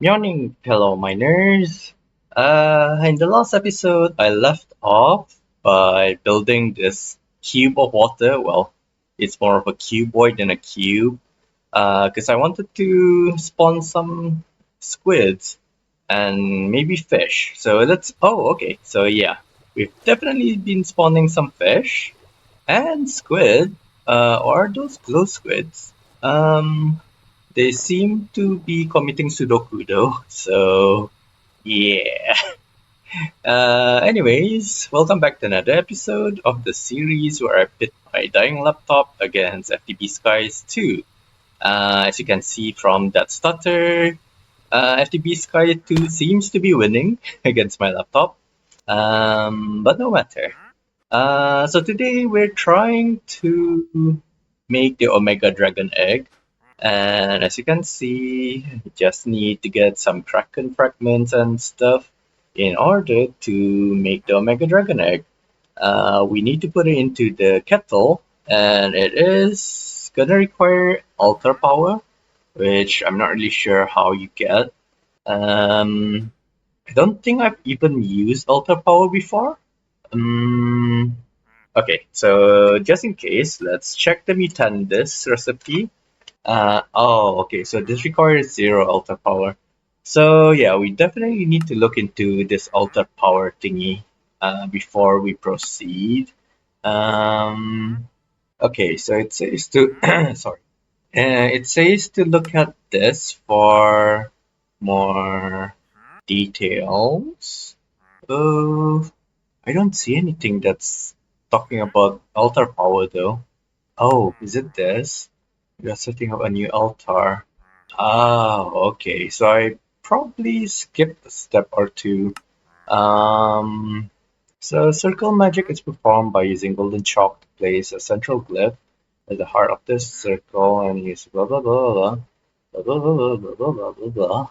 Meowning, fellow miners. In the last episode, I left off by building this cube of water. Well, it's more of a cuboid than a cube, because I wanted to spawn some squids and maybe fish. So let's. Oh, okay. So yeah, we've definitely been spawning some fish and squid. Or are those glow squids? They seem to be committing Sudoku though, so yeah. Anyways, welcome back to another episode of the series where I pit my dying laptop against FTB Skies 2. As you can see from that stutter, FTB Sky 2 seems to be winning against my laptop. But no matter. So today we're trying to make the Omega Dragon Egg. And as you can see, you just need to get some Kraken fragments and stuff in order to make the Omega Dragon Egg. We need to put it into the kettle, and it is gonna require altar power, which I'm not really sure how you get. Um, I don't think I've even used altar power before. Okay, so just in case, let's check the Mutandis recipe. Okay, so this requires 0 altar power. So yeah, we definitely need to look into this altar power thingy before we proceed. Um, okay, so it says to sorry, it says to look at this for more details. Oh, I don't see anything that's talking about altar power though. Oh, is it this? We are setting up a new altar. Ah, okay. So I probably skipped a step or two. Um, so circle magic is performed by using golden chalk to place a central glyph at the heart of this circle and use blah blah blah blah blah blah blah blah blah blah blah blah.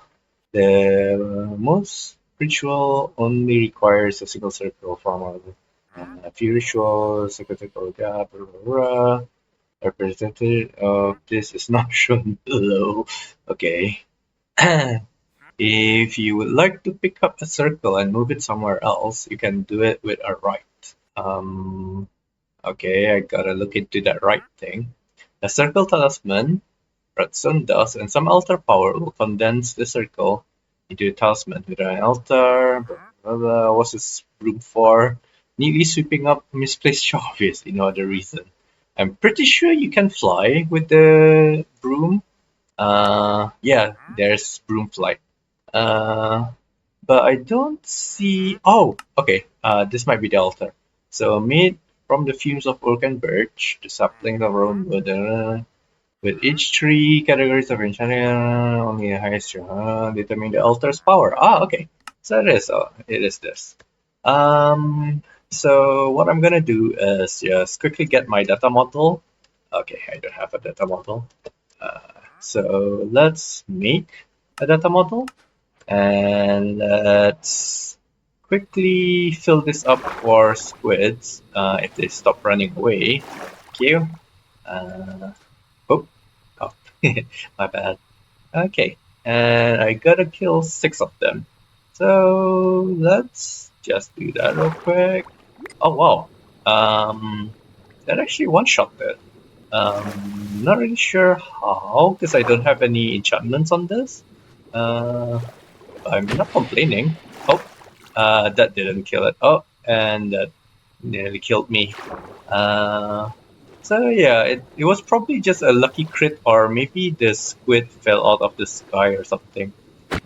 The most ritual only requires a single circle from a few rituals, circle, blah blah blah. Representative of this is not shown below. Okay. If you would like to pick up a circle and move it somewhere else, you can do it with a right. Okay, I gotta look into that right thing. The circle talisman, redstone dust, and some altar power will condense the circle into a talisman with an altar. Blah, blah, blah. What's this room for? Neatly sweeping up misplaced trophies, no other reason. I'm pretty sure you can fly with the broom. Yeah, there's broom flight. Uh, but I don't see. Oh, okay. This might be the altar. So made from the fumes of oak and birch, the saplings of rosewood. With each three categories of enchanting, only the highest determine the altar's power. Ah, okay. So it is. It is this. So what I'm gonna do is just quickly get my data model. Okay, I don't have a data model. So let's make a data model and let's quickly fill this up for squids if they stop running away. Thank you. Uh, oh, oh, my bad. Okay, and I gotta kill 6 of them. So let's just do that real quick. Oh wow, that actually one-shot it. Not really sure how, because I don't have any enchantments on this. I'm not complaining. Oh, that didn't kill it. Oh, and that nearly killed me. Uh, so yeah, it was probably just a lucky crit, or maybe the squid fell out of the sky or something.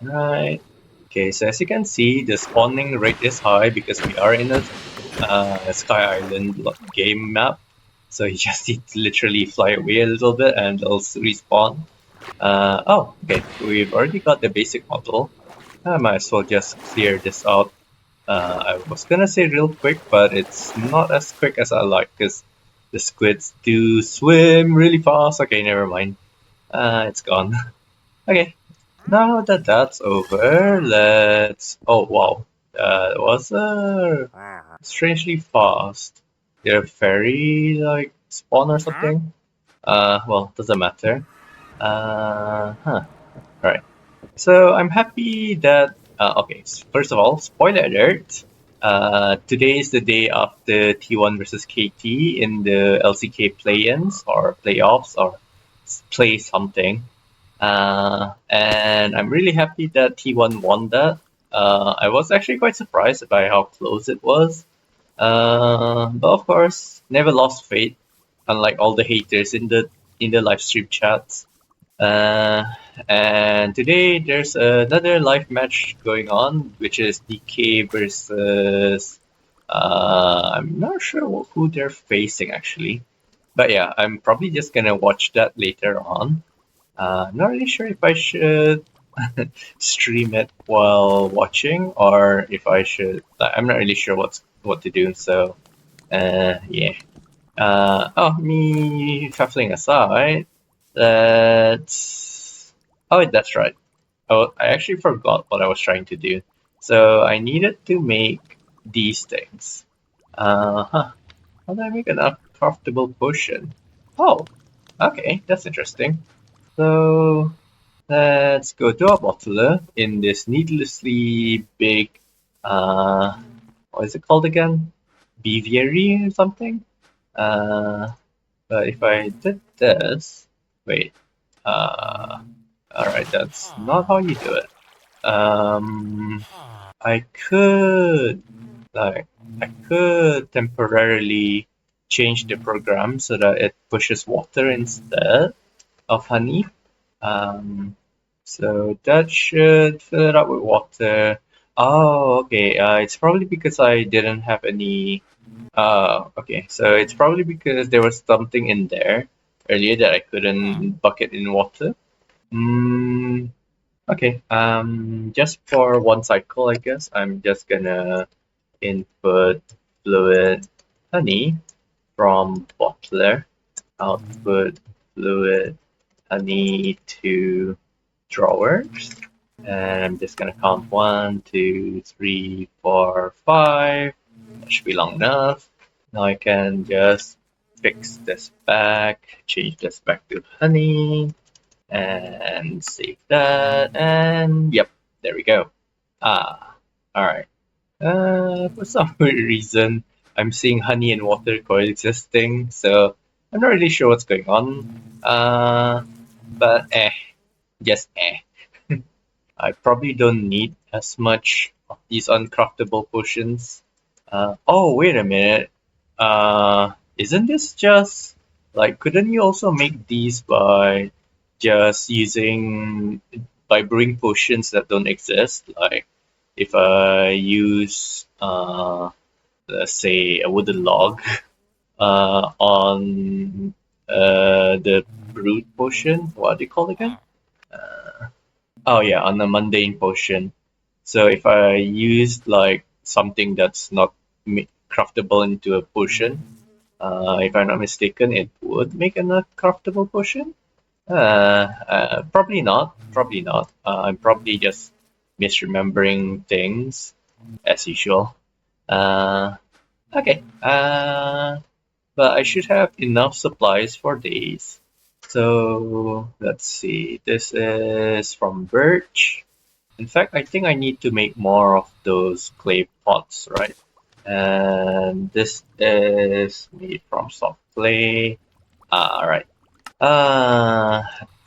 Right. Okay, so as you can see, the spawning rate is high because we are in a Sky Island game map. So you just need to literally fly away a little bit and they'll respawn. Oh, okay, we've already got the basic model. I might as well just clear this out. I was gonna say real quick, but it's not as quick as I like because the squids do swim really fast. Okay, never mind. It's gone. Okay, now that that's over, let's. Oh wow, that was strangely fast. Did a fairy like spawn or something? Well, doesn't matter. Huh. Alright. So I'm happy that okay. First of all, spoiler alert. Today is the day of the T1 versus KT in the LCK play-ins or playoffs or play something. And I'm really happy that T1 won that. I was actually quite surprised by how close it was. But of course, never lost faith, unlike all the haters in the live stream chats. Uh, and today there's another live match going on, which is DK versus I'm not sure who they're facing actually. But yeah, I'm probably just gonna watch that later on. Not really sure if I should stream it while watching or if I should. I'm not really sure what to do. So yeah. Oh, me shuffling aside. Let's. Oh, that's right. Oh, I actually forgot what I was trying to do. So I needed to make these things. How do I make an uncomfortable potion? Oh, okay, that's interesting. So let's go to our bottler in this needlessly big, uh, what is it called again? Beviary or something? Uh, but if I did this, wait, uh, alright, that's not how you do it. Um, I could, like, I could temporarily change the program so that it pushes water instead of honey. Um, so that should fill it up with water. Oh, okay. It's probably because I didn't have any. Okay. So it's probably because there was something in there earlier that I couldn't bucket in water. Mm, okay. Just for one cycle, I guess I'm just gonna input fluid honey from bottler, output fluid honey to drawers. And I'm just gonna count 1, 2, 3, 4, 5. That should be long enough. Now I can just fix this back, change this back to honey, and save that. And yep, there we go. Alright. For some weird reason, I'm seeing honey and water coexisting, so I'm not really sure what's going on. But just I probably don't need as much of these uncraftable potions. Oh, wait a minute. Isn't this just like, couldn't you also make these by just using, by brewing potions that don't exist? Like, if I use, let's say, a wooden log on the brewed potion, what do you call it again? Oh yeah, on a mundane potion. So if I used like something that's not craftable into a potion, if I'm not mistaken, it would make a craftable potion. Probably not. Probably not. I'm probably just misremembering things as usual. Uh, okay. But I should have enough supplies for days. So let's see. This is from birch. In fact, I think I need to make more of those clay pots, right? And this is made from soft clay. Alright.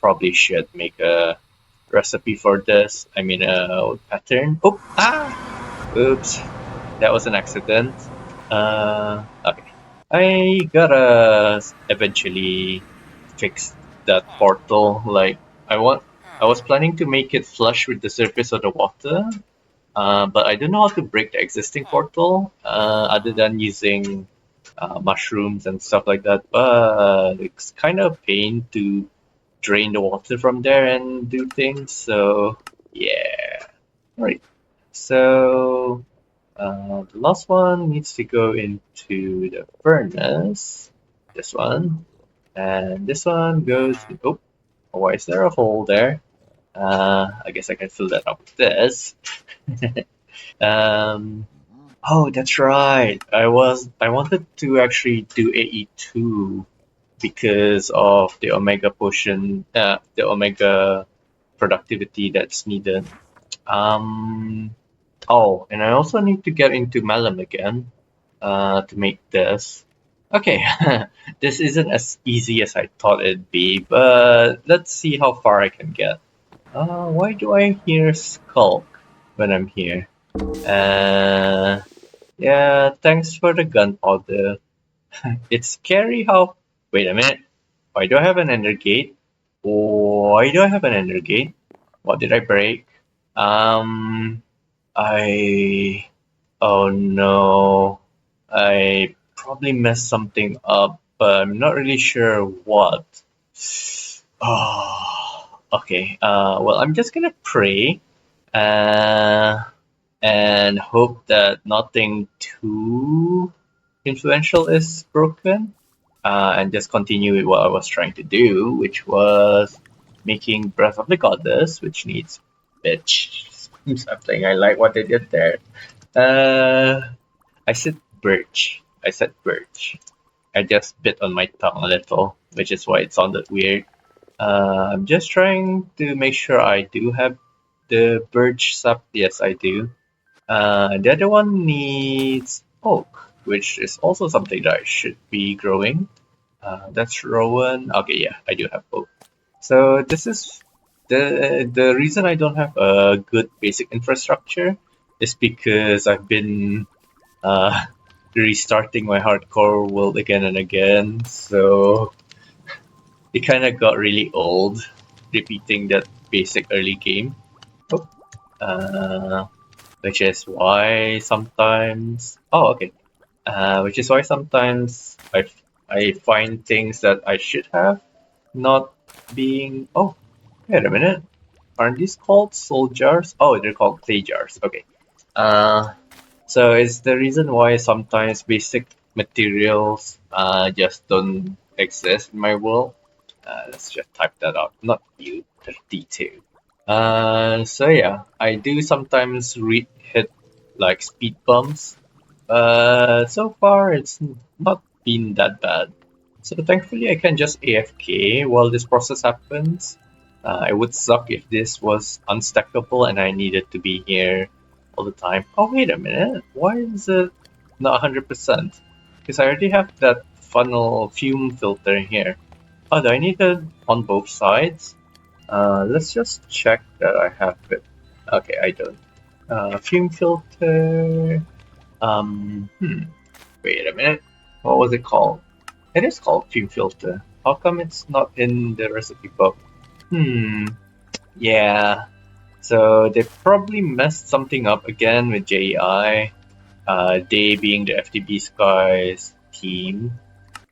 Probably should make a recipe for this. I mean, a pattern. Oh, oops. That was an accident. Okay. I gotta eventually fix that portal. Like, I was planning to make it flush with the surface of the water, but I don't know how to break the existing portal other than using mushrooms and stuff like that. But it's kind of a pain to drain the water from there and do things. So yeah, all right. So the last one needs to go into the furnace. This one, and this one goes. Oh, why is there a hole there? I guess I can fill that up with this. Um, oh, that's right. I wanted to actually do AE2 because of the Omega potion, the Omega. productivity that's needed. Oh, and I also need to get into Melon again to make this. Okay, this isn't as easy as I thought it'd be, but let's see how far I can get. Why do I hear Skulk when I'm here? Yeah, thanks for the gunpowder. It's scary how. Wait a minute. Why do I have an ender gate? Why do I have an ender gate? What did I break? Um, I. Oh no. I probably messed something up, but I'm not really sure what. Oh, okay. Well, I'm just gonna pray. Uh, and hope that nothing too influential is broken. And just continue with what I was trying to do, which was making Breath of the Goddess, which needs bitch something. I like what they did there. I said birch. I said birch. I just bit on my tongue a little, which is why it sounded weird. I'm just trying to make sure I do have the birch sap. Yes, I do. The other one needs oak, which is also something that I should be growing. That's Rowan. Okay, yeah, I do have oak. So this is the reason I don't have a good basic infrastructure is because I've been uh, restarting my hardcore world again and again. So it kind of got really old repeating that basic early game. Oh. Which is why sometimes. Oh, okay. Which is why sometimes I find things that I should have not being. Oh, wait a minute. Aren't these called soul jars? Oh, they're called clay jars. Okay. Uh, so it's the reason why sometimes basic materials just don't exist in my world. Let's just type that out. Not you, 32. So yeah, I do sometimes hit like speed bumps, but so far it's not been that bad. So thankfully I can just AFK while this process happens. It would suck if this was unstackable and I needed to be here all the time. Oh wait a minute, why is it not 100%? Because I already have that funnel fume filter here. Oh, do I need it on both sides? Let's just check that I have it. Okay, I don't. Fume filter. Wait a minute. What was it called? It is called fume filter. How come it's not in the recipe book? Yeah. So they probably messed something up again with JEI. They being the FTB Skies team.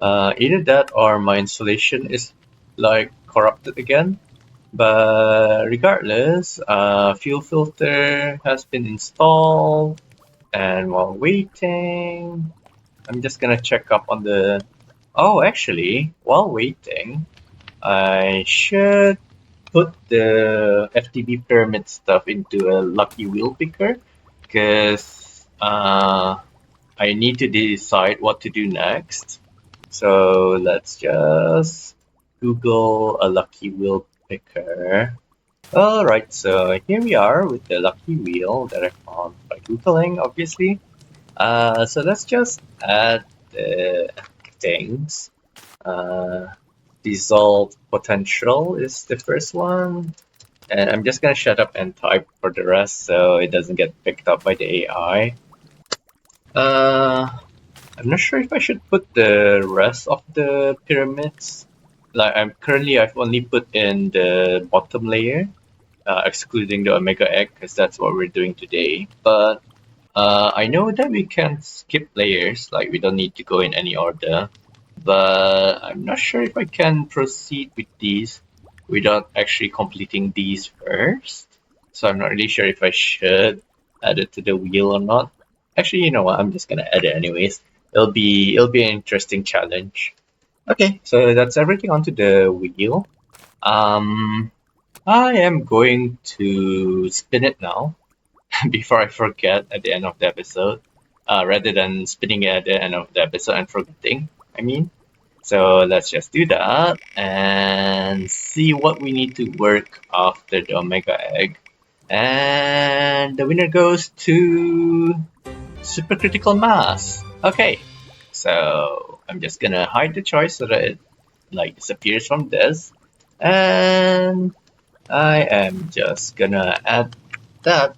Either that or my installation is like corrupted again. But regardless, fuel filter has been installed, and while waiting, I'm just gonna check up on the. Oh, actually, while waiting, I should put the FTB pyramid stuff into a lucky wheel picker because I need to decide what to do next. So let's just Google a lucky wheel picker. Alright, so here we are with the lucky wheel that I found by Googling, obviously. So let's just add the things. Dissolve potential is the first one. And I'm just gonna shut up and type for the rest so it doesn't get picked up by the AI. I'm not sure if I should put the rest of the pyramids. Like I've only put in the bottom layer, excluding the Omega Egg, because that's what we're doing today. But I know that we can skip layers, like we don't need to go in any order. But I'm not sure if I can proceed with these without actually completing these first. So I'm not really sure if I should add it to the wheel or not. Actually, you know what? I'm just gonna add it anyways. It'll be an interesting challenge. Okay, so that's everything onto the wheel. I am going to spin it now before I forget at the end of the episode. Rather than spinning it at the end of the episode and forgetting. I mean. So let's just do that and see what we need to work after the Omega Egg. And the winner goes to Supercritical Mass. Okay, so I'm just gonna hide the choice so that it like disappears from this. And I am just gonna add that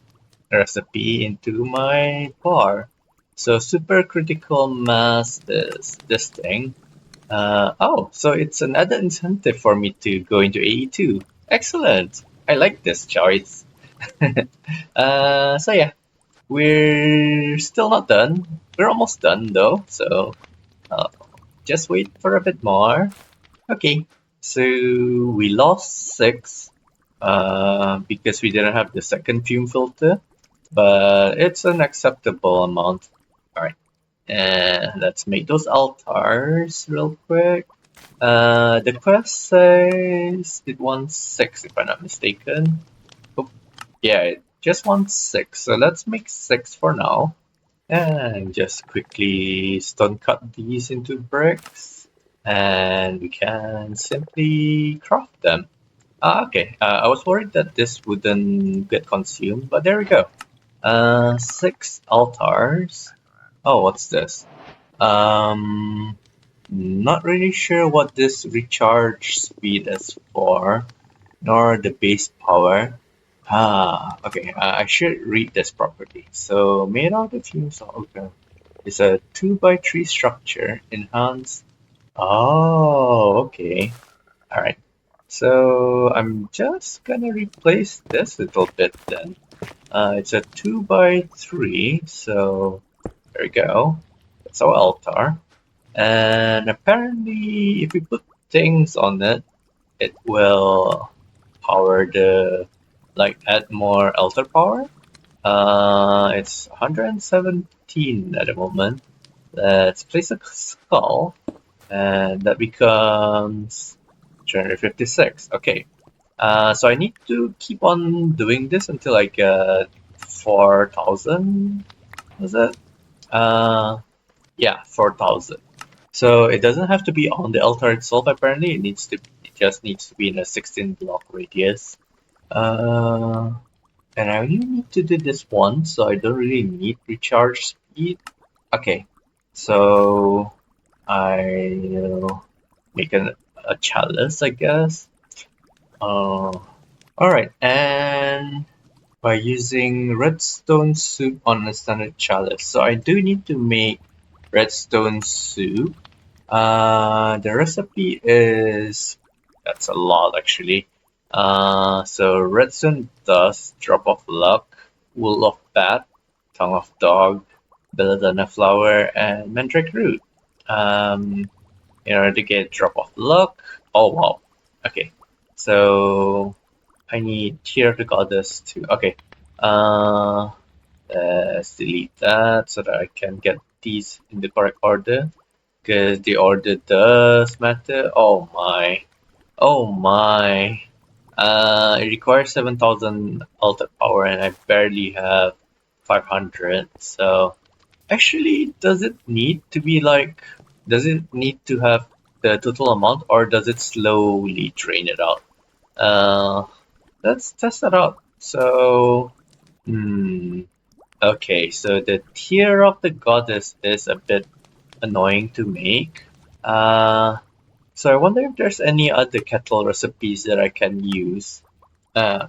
recipe into my bar. So Supercritical Mass is this thing. Oh, so it's another incentive for me to go into AE2. Excellent. I like this choice. So yeah, we're still not done. We're almost done though, so uh, just wait for a bit more. Okay, so we lost 6 because we didn't have the second fume filter, but it's an acceptable amount. Alright, and let's make those altars real quick. The quest says it wants 6 if I'm not mistaken. Oh, yeah, it just wants 6, so let's make 6 for now. And just quickly stone cut these into bricks, and we can simply craft them. Okay, I was worried that this wouldn't get consumed, but there we go. 6 altars. Oh, what's this? Not really sure what this recharge speed is for, nor the base power. Okay, I should read this properly. So, made out of fumes, okay. It's a 2x3 structure, enhanced. Oh, okay. Alright. So, I'm just gonna replace this little bit then. It's a 2x3, so there we go. That's our altar. And apparently, if we put things on it, it will power the, like, add more altar power. It's 117 at the moment. Let's place a skull, and that becomes 356. Okay. So I need to keep on doing this until I get 4,000. Was it? Yeah, 4,000. So it doesn't have to be on the altar itself. Apparently, it just needs to be in a 16 block radius. And I only need to do this once, so I don't really need recharge speed. Okay, so I'll make a chalice, I guess. Alright, and by using redstone soup on a standard chalice. So I do need to make redstone soup. The recipe is, that's a lot actually. So redstone dust, drop of luck, wool of bat, tongue of dog, belladonna flower, and mandrake root. In order to get drop of luck. Oh wow. Okay. So I need Tear of the Goddess too. Okay. Let's delete that so that I can get these in the correct order. Because the order does matter. Oh my. Oh my. It requires 7,000 altar power and I barely have 500. So actually, does it need to be like, does it need to have the total amount or does it slowly drain it out? Let's test that out. So, okay, so the Tear of the Goddess is a bit annoying to make. So I wonder if there's any other kettle recipes that I can use. I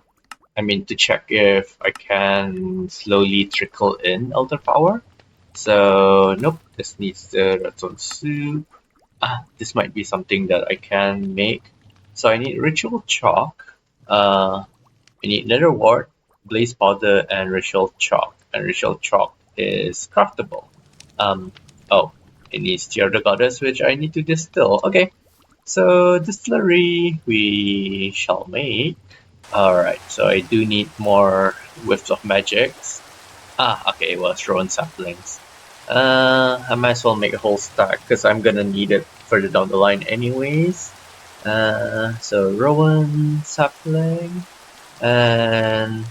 mean, to check if I can slowly trickle in elder power. So nope, this needs the redstone soup. This might be something that I can make. So I need ritual chalk. I need nether wart, blaze powder, and ritual chalk. And ritual chalk is craftable. Oh, it needs Tear of the Goddess, which I need to distill. Okay, so distillery we shall make. Alright, so I do need more whiffs of magics. Okay, well, thrown saplings. I might as well make a whole stack because I'm gonna need it further down the line anyways. So Rowan sapling. And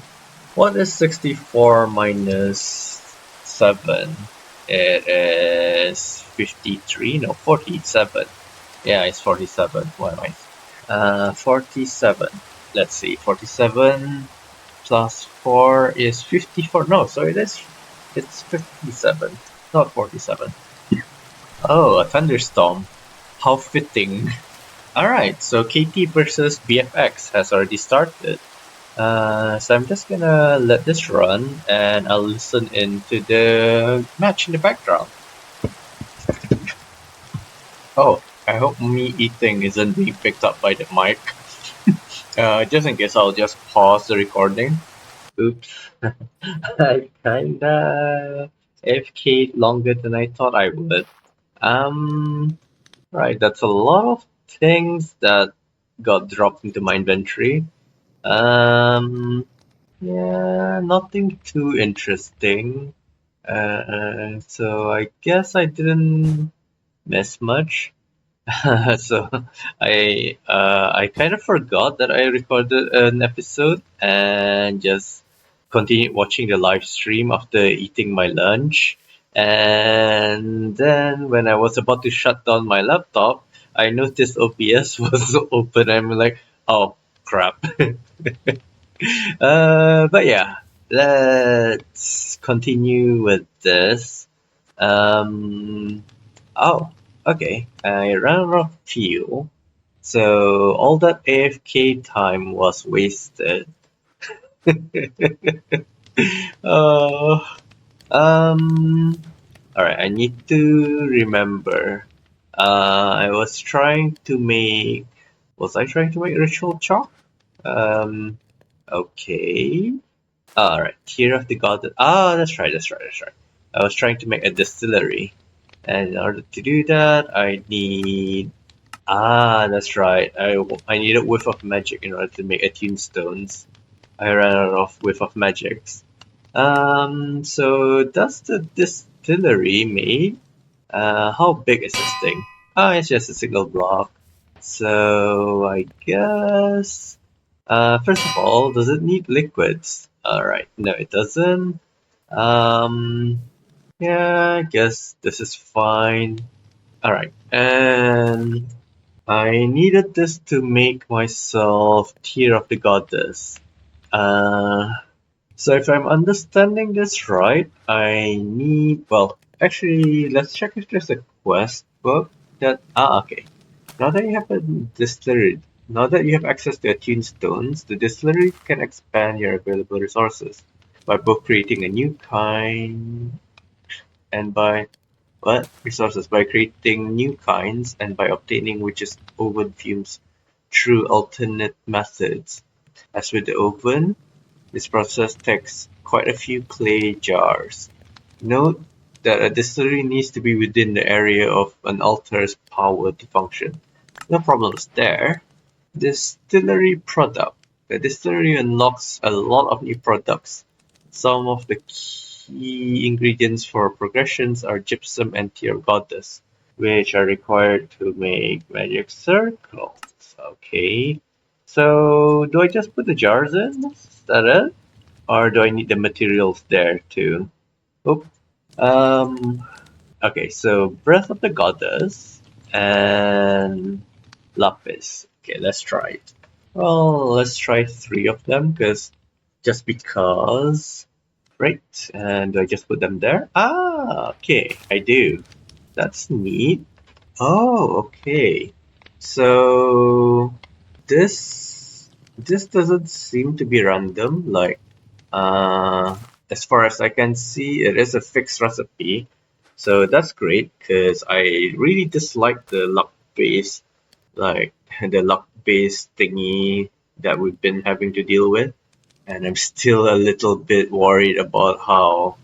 what is 64 minus 7? It is 53, no, 47. Yeah, it's 47. What am I? 47. Let's see. 47 plus 4 is 54. No, sorry, it's 57, not 47. Oh, a thunderstorm. How fitting. Alright, so KT versus BFX has already started. So I'm just gonna let this run and I'll listen into the match in the background. Oh, I hope me eating isn't being picked up by the mic. Just in case, I'll just pause the recording. Oops. I kinda AFK'd longer than I thought I would. Right, that's a lot of things that got dropped into my inventory. Yeah, nothing too interesting. So I guess I didn't miss much. So I kind of forgot that I recorded an episode and just continued watching the live stream after eating my lunch. And then when I was about to shut down my laptop, I noticed OBS was open. I'm like, oh crap. But yeah, let's continue with this. Um, oh, okay. I ran out of fuel, so all that AFK time was wasted. Oh, um, alright, I need to remember. I was trying to make. Was I trying to make ritual chalk? Okay. Alright, Tear of the God. Ah, that's right, that's right, that's right. I was trying to make a distillery. And in order to do that, I need. Ah, that's right. I need a whiff of magic in order to make attuned stones. I ran out of whiff of magics. So that's the distillery made. How big is this thing? Ah, it's just a single block. So I guess. First of all, does it need liquids? Alright, no, it doesn't. Um, yeah, I guess this is fine. Alright, and I needed this to make myself Tear of the Goddess. Uh, so if I'm understanding this right, I need, well, actually, let's check if there's a quest book that, okay. Now that you have a distillery, now that you have access to attuned stones, the distillery can expand your available resources by both creating a new kind and by what resources by creating new kinds and by obtaining witches oven fumes through alternate methods. As with the oven, this process takes quite a few clay jars. Note that a distillery needs to be within the area of an altar's power to function. No problems there. Distillery product. The distillery unlocks a lot of new products. Some of the key ingredients for progressions are gypsum and tear goddess, which are required to make magic circles. Okay. So do I just put the jars in? Is that it? Or do I need the materials there too? Oh, um, okay, so Breath of the Goddess and Lapis. Okay, let's try it. Well, let's try three of them, just because. Right, and do I just put them there? Ah, okay, I do. That's neat. Oh, okay. So this doesn't seem to be random. Like, as far as I can see, it is a fixed recipe. So that's great because I really dislike the luck base, like the luck base thingy that we've been having to deal with. And I'm still a little bit worried about how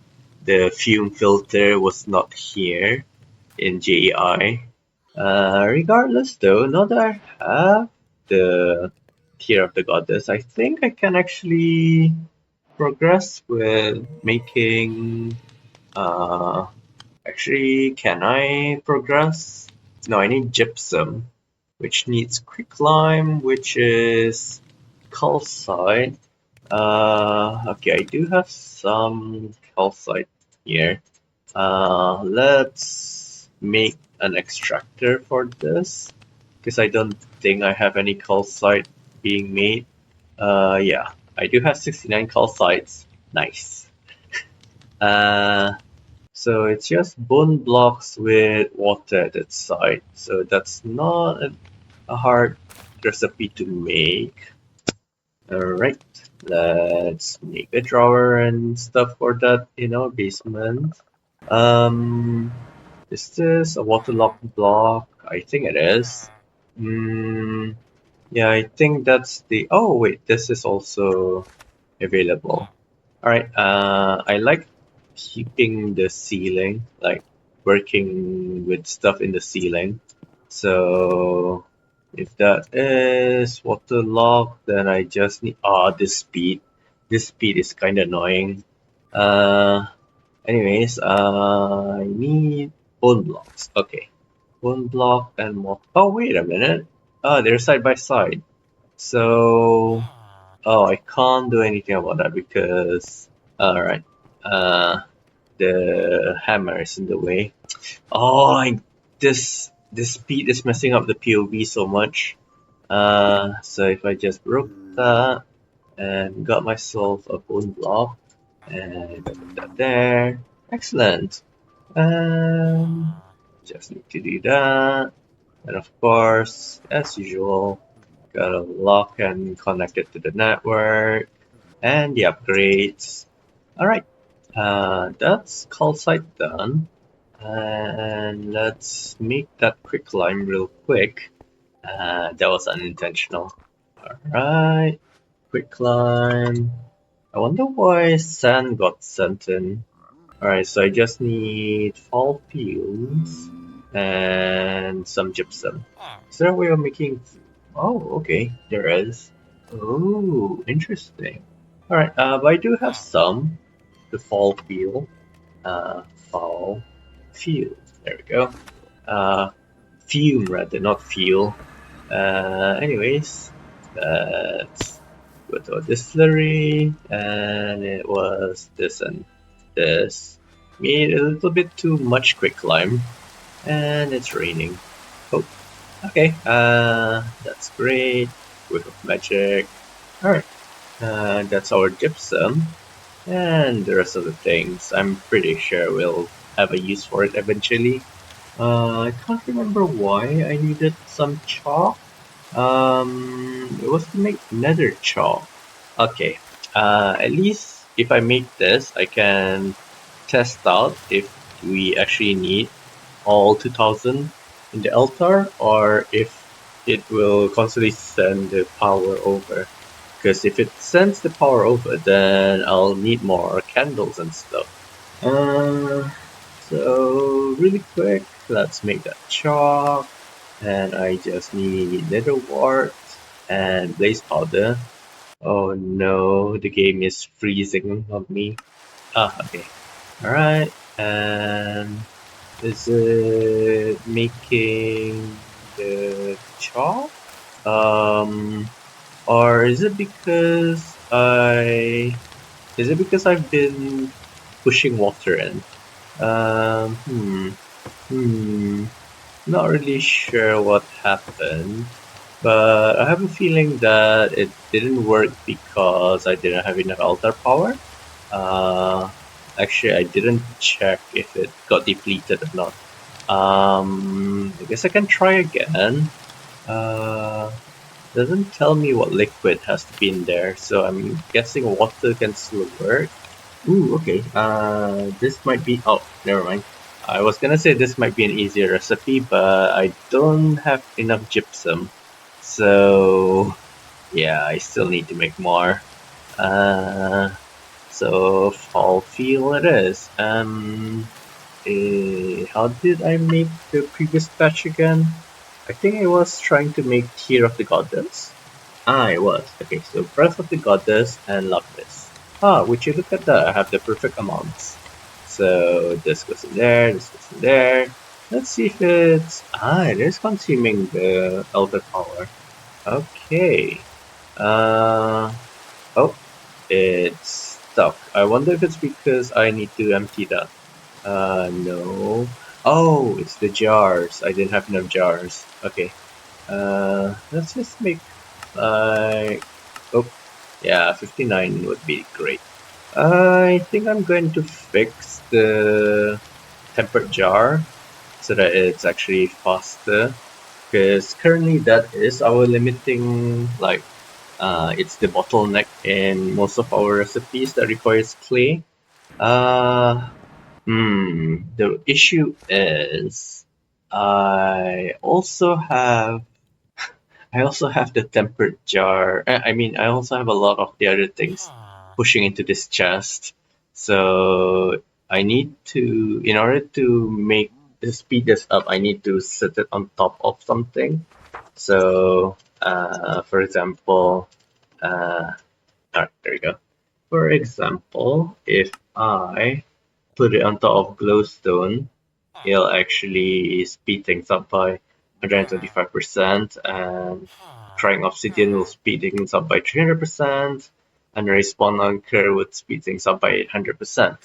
the fume filter was not here in JEI. Regardless though, now that I have the Tear of the Goddess, I think I can actually progress with making actually, can I progress? No, I need gypsum, which needs quicklime, which is calcite. Okay, I do have some calcite here. Let's make an extractor for this. because I don't think I have any calcite being made. Yeah, I do have 69 calcites. Nice. So it's just bone blocks with water at its side. So that's not a hard recipe to make. Alright, let's make a drawer and stuff for that, basement. Um, is this a waterlogged block? I think it is. Yeah, I think that's the. Oh wait, this is also available. All right. I like keeping the ceiling, like working with stuff in the ceiling. So if that is waterlogged, then I just need. This speed. This speed is kind of annoying. Uh, Anyways, I need bone blocks. Okay, bone block and more. Oh wait a minute. They're side by side. So I can't do anything about that because alright. The hammer is in the way. This speed is messing up the POV so much. So if I just broke that and got myself a bone block and put that there. Excellent. Just need to do that. And of course, as usual, gotta lock and connect it to the network. And the upgrades. Alright, that's call site done. And let's make that quick climb real quick. That was unintentional. Alright, quick climb. I wonder why sand got sent in. Alright, so I just need fall fumes and some gypsum. Is there a way of making... Oh, okay, there is. Oh, interesting. Alright, but I do have some. The fall fuel. Fall fuel. There we go. Fume rather, not fuel. Anyways, let's go to a distillery, and it was this and this. Made a little bit too much quick climb, and it's raining. Oh, okay. That's great. Whip of magic. Alright, that's our gypsum. And the rest of the things, I'm pretty sure we'll have a use for it eventually. I can't remember why I needed some chalk. It was to make nether chalk. Okay, at least if I make this, I can test out if we actually need all 2000 in the altar or if it will constantly send the power over. Because if it sends the power over, then I'll need more candles and stuff. So really quick, let's make that chalk. And I just need nether wart and blaze powder. Oh no, the game is freezing on me. Okay. Alright, and is it making the chalk? Or is it because I've been pushing water in? Not really sure what happened, but I have a feeling that it didn't work because I didn't have enough altar power. Actually, I didn't check if it got depleted or not. I guess I can try again. Doesn't tell me what liquid has to be in there, so I'm guessing water can still work. Ooh, okay. This might be... Oh, never mind. I was gonna say this might be an easier recipe, but I don't have enough gypsum. So... yeah, I still need to make more. So fall fuel it is. How did I make the previous batch again? I think I was trying to make Tear of the Goddess. It was. Okay, so Breath of the Goddess and Loveless. Would you look at that? I have the perfect amounts. So this goes in there, this goes in there. Let's see if it's... it is consuming the Elder Power. Okay. Oh, it's stuck. I wonder if it's because I need to empty that. No. Oh, it's the jars. I didn't have enough jars. Okay. Let's just make like, oh, yeah, 59 would be great. I think I'm going to fix the tempered jar so that it's actually faster, because currently that is our limiting, like, it's the bottleneck in most of our recipes that requires clay. Uh, the issue is I also have the tempered jar. I mean, I also have a lot of the other things pushing into this chest. So I need to, in order to speed this up, I need to set it on top of something. So, for example, alright, there you go. For example, if I put it on top of glowstone, it'll actually speed things up by 125%, and crying obsidian will speed things up by 300%, and respawn anchor would speed things up by 800%.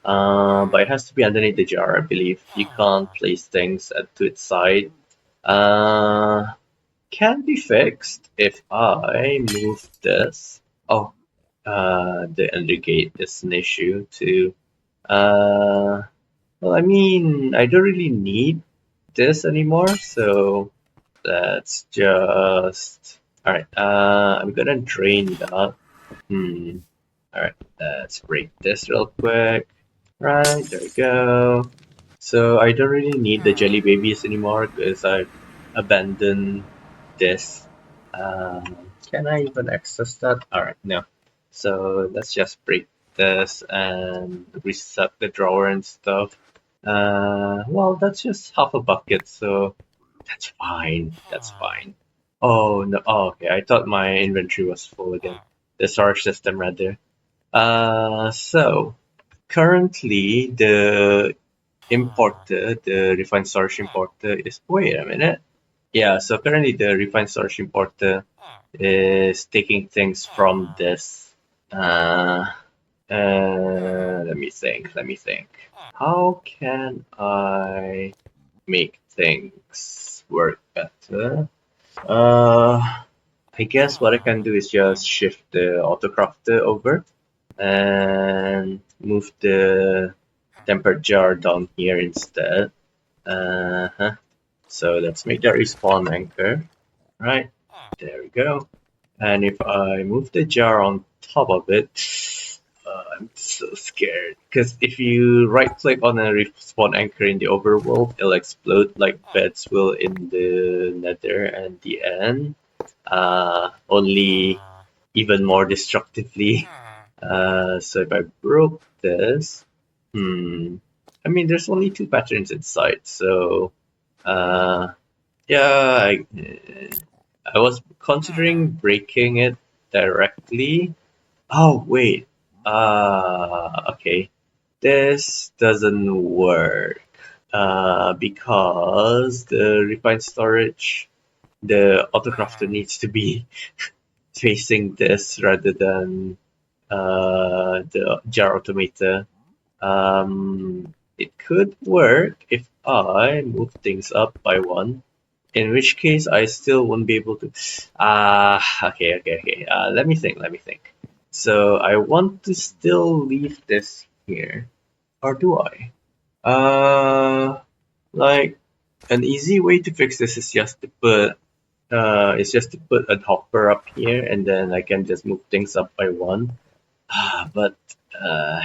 But it has to be underneath the jar, I believe. You can't place things to its side. Uh, can be fixed if I move this. Oh, the ender gate is an issue too. Well, I mean, I don't really need this anymore, so let's just. Alright, I'm gonna drain that. Hmm. Alright, let's break this real quick. Right, there we go. So I don't really need the jelly babies anymore because I've abandoned this. Can I even access that? Alright, no. So let's just break this and reset the drawer and stuff. Well, that's just half a bucket, so that's fine. That's fine. Oh no. Oh, okay. I thought my inventory was full again. The storage system, rather. So currently the refined storage importer is. Wait a minute. Yeah. So currently the refined storage importer is taking things from this. Uh, Let me think. Let me think. How can I make things work better? Uh, I guess what I can do is just shift the autocrafter over and move the tempered jar down here instead. Uh-huh. So let's make that respawn anchor. Right, there we go. And if I move the jar on top of it, I'm so scared. Because if you right click on a respawn anchor in the overworld, it'll explode like beds will in the nether and the end. Only even more destructively. So if I broke this, I mean, there's only two patterns inside, so uh, yeah, I was considering breaking it directly. Oh, wait. Okay. This doesn't work. Because the refined storage, the autocrafter needs to be facing this rather than the jar automator. It could work if I move things up by one, in which case I still won't be able to. Okay. Let me think. Let me think. So I want to still leave this here, or do I? Like an easy way to fix this is just to put a hopper up here, and then I can just move things up by one. But uh,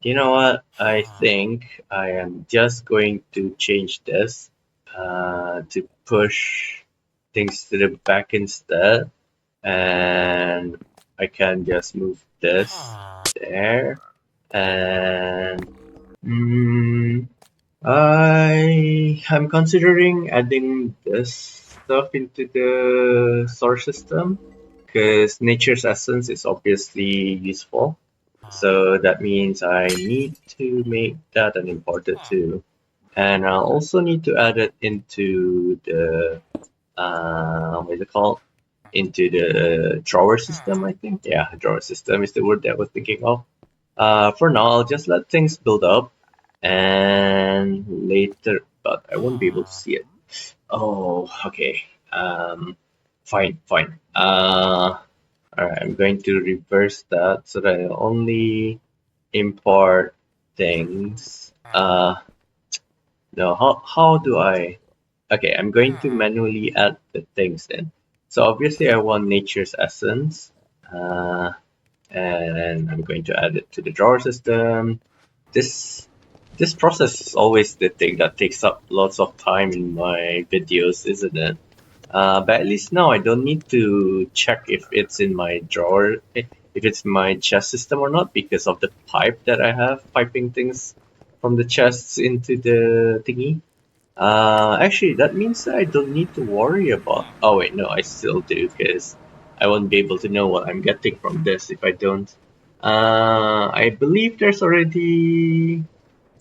you know what? I think I am just going to change this to push things to the back instead, and I can just move this there, and mm, I'm considering adding this stuff into the source system because nature's essence is obviously useful. So that means I need to make that an importer too. And I'll also need to add it into the, what is it called? Into the drawer system, I think. Yeah, drawer system is the word that I was thinking of. For now, I'll just let things build up and later, but I won't be able to see it. Oh, okay. Fine. Alright, I'm going to reverse that so that I only import things. No, how do I? Okay, I'm going to manually add the things then. So obviously I want nature's essence, and I'm going to add it to the drawer system. This this process is always the thing that takes up lots of time in my videos, isn't it? But at least now I don't need to check if it's in my drawer, if it's my chest system or not, because of the pipe that I have piping things from the chests into the thingy. Actually, that means that I don't need to worry about. Oh wait, no, I still do, because I won't be able to know what I'm getting from this if I don't. I believe there's already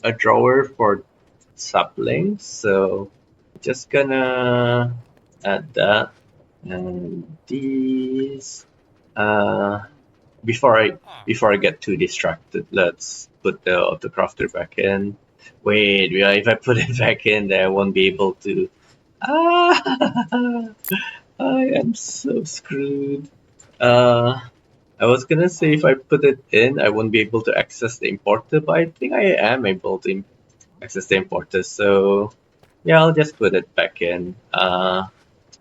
a drawer for saplings, so just gonna add that and these. Uh, before I before I get too distracted, let's put the autocrafter back in. Wait, yeah, if I put it back in, then I won't be able to. Ah, I am so screwed. Uh, I was gonna say if I put it in, I won't be able to access the importer, but I think I am able to access the importer. So yeah, I'll just put it back in.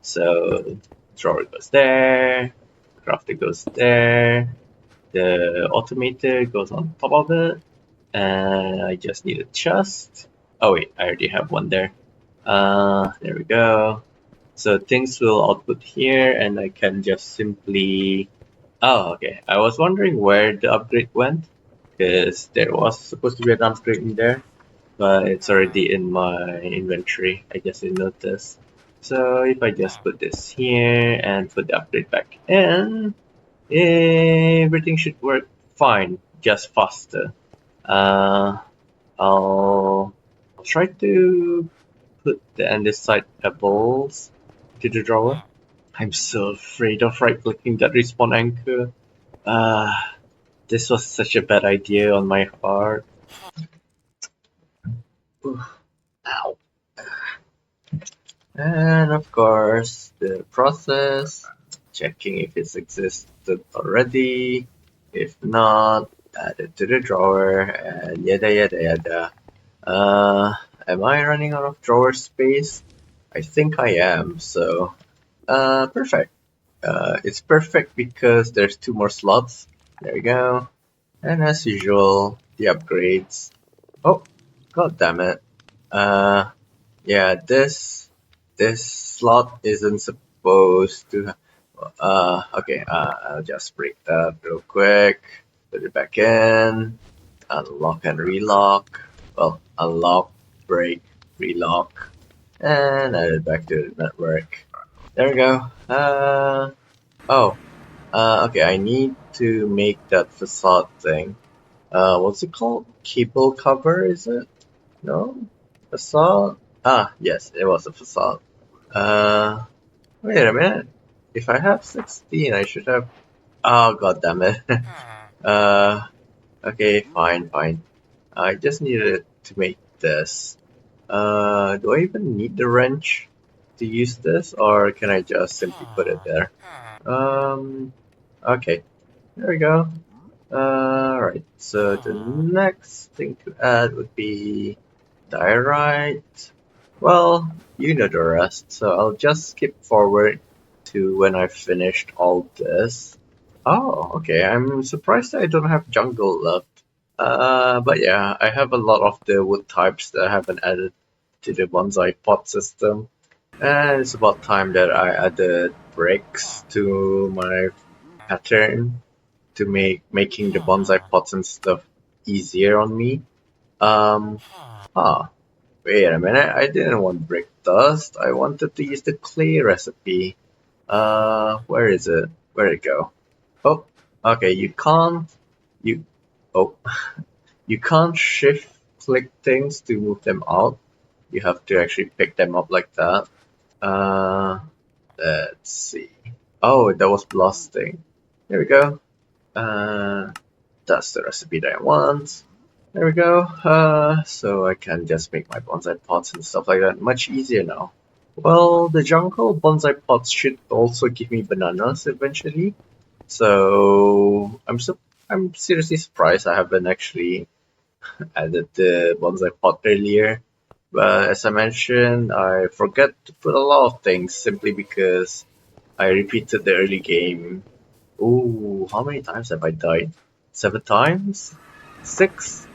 So drawer goes there, crafter goes there, the automator goes on top of it, and I just need a chest. Oh wait, I already have one there. There we go. So things will output here, and I can just simply. Oh, okay. I was wondering where the upgrade went, because there was supposed to be an upgrade in there, but it's already in my inventory. I just didn't notice. So if I just put this here and put the upgrade back in, everything should work fine, just faster. Uh, I'll try to put the andesite pebbles to the drawer. I'm so afraid of right-clicking that respawn anchor. Uh, this was such a bad idea on my part. Ow. And of course, the process, checking if it existed already. If not, add it to the drawer, and yada yada yada. Am I running out of drawer space? I think I am, so perfect. It's perfect because there's two more slots. There we go. And as usual, the upgrades. Oh, god damn it. Uh, yeah, this slot isn't supposed to. Okay. I'll just break that real quick. Put it back in. Unlock and relock. Well, unlock, break, relock, and add it back to the network. There we go. Oh. Okay. I need to make that facade thing. What's it called? Cable cover, is it? No? Facade? Ah, yes, it was a facade. Uh, Wait a minute. If I have 16, I should have. Oh, god damn it. uh, okay, fine. I just needed to make this. Do I even need the wrench to use this, or can I just simply put it there? Okay, there we go. Alright, so the next thing to add would be diorite. Well, you know the rest, so I'll just skip forward to when I've finished all this. Oh, okay, I'm surprised that I don't have jungle left. But yeah, I have a lot of the wood types that I haven't added to the bonsai pot system. And it's about time that I added bricks to my pattern to making the bonsai pots and stuff easier on me. Um, huh. Wait a minute, I didn't want brick dust. I wanted to use the clay recipe. Where is it? Where'd it go? Oh, okay, you, oh, you can't shift click things to move them out. You have to actually pick them up like that. Uh, let's see. Oh, that was blasting. There we go. That's the recipe that I want. There we go. So I can just make my bonsai pots and stuff like that much easier now. Well, the jungle bonsai pots should also give me bananas eventually. So I'm seriously surprised I haven't actually added the bonsai pot earlier. But as I mentioned, I forget to put a lot of things simply because I repeated the early game. Ooh, how many times have I died? 7 times? 6?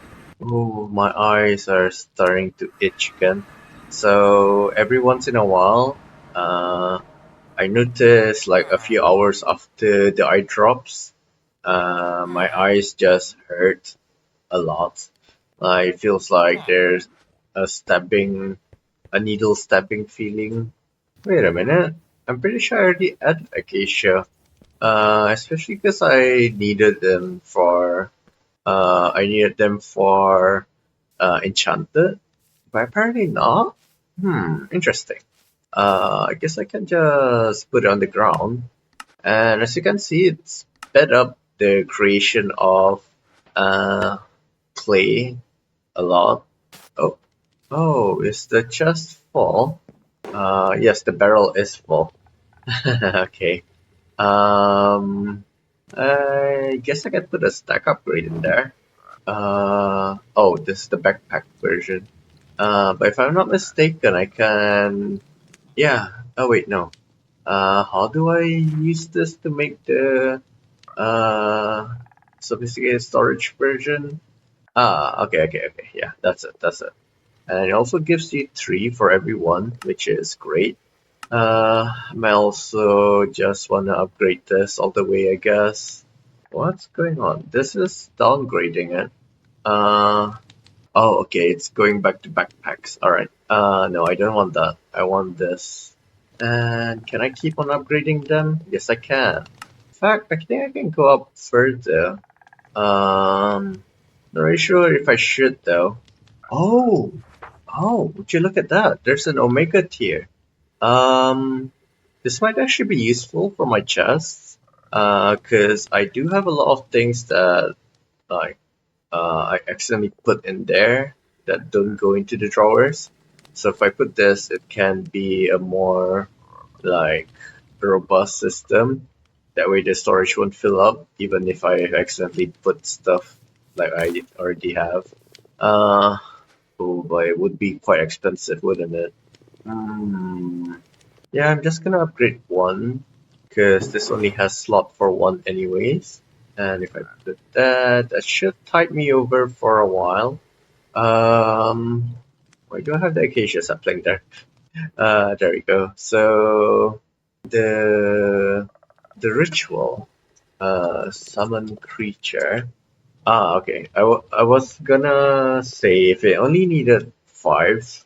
Ooh, my eyes are starting to itch again. So every once in a while, I notice like a few hours after the eye drops, my eyes just hurt a lot. It feels like there's a stabbing, a needle stabbing feeling. Wait a minute, I'm pretty sure I already added Acacia. Especially because I needed them for Enchanted, but apparently not. Interesting. I guess I can just put it on the ground, and as you can see, it's sped up the creation of uh, clay a lot. Oh, oh, is the chest full? Yes, the barrel is full. Okay. Um, I guess I can put a stack upgrade in there. Oh, this is the backpack version. But if I'm not mistaken, I can. Yeah. Oh wait, no. How do I use this to make the uh sophisticated storage version? Okay. Yeah, that's it. And it also gives you 3 for every one, which is great. I also just wanna upgrade this all the way, I guess. What's going on? This is downgrading it. Uh, oh, okay, it's going back to backpacks. Alright. No, I don't want that. I want this. And can I keep on upgrading them? Yes, I can. In fact, I think I can go up further. Not really sure if I should though. Oh, would you look at that? There's an Omega tier. Um, this might actually be useful for my chests, because I do have a lot of things that like I accidentally put in there that don't go into the drawers. So if I put this, it can be a more like robust system. That way the storage won't fill up, even if I accidentally put stuff like I already have. Uh, oh boy, it would be quite expensive, wouldn't it? Hmm. Yeah, I'm just gonna upgrade one because this only has slot for one anyways. And if I put that, that should tide me over for a while. Um, why do I have the acacia sapling there? There we go. So the ritual, summon creature. Okay. I was gonna say if it only needed 5,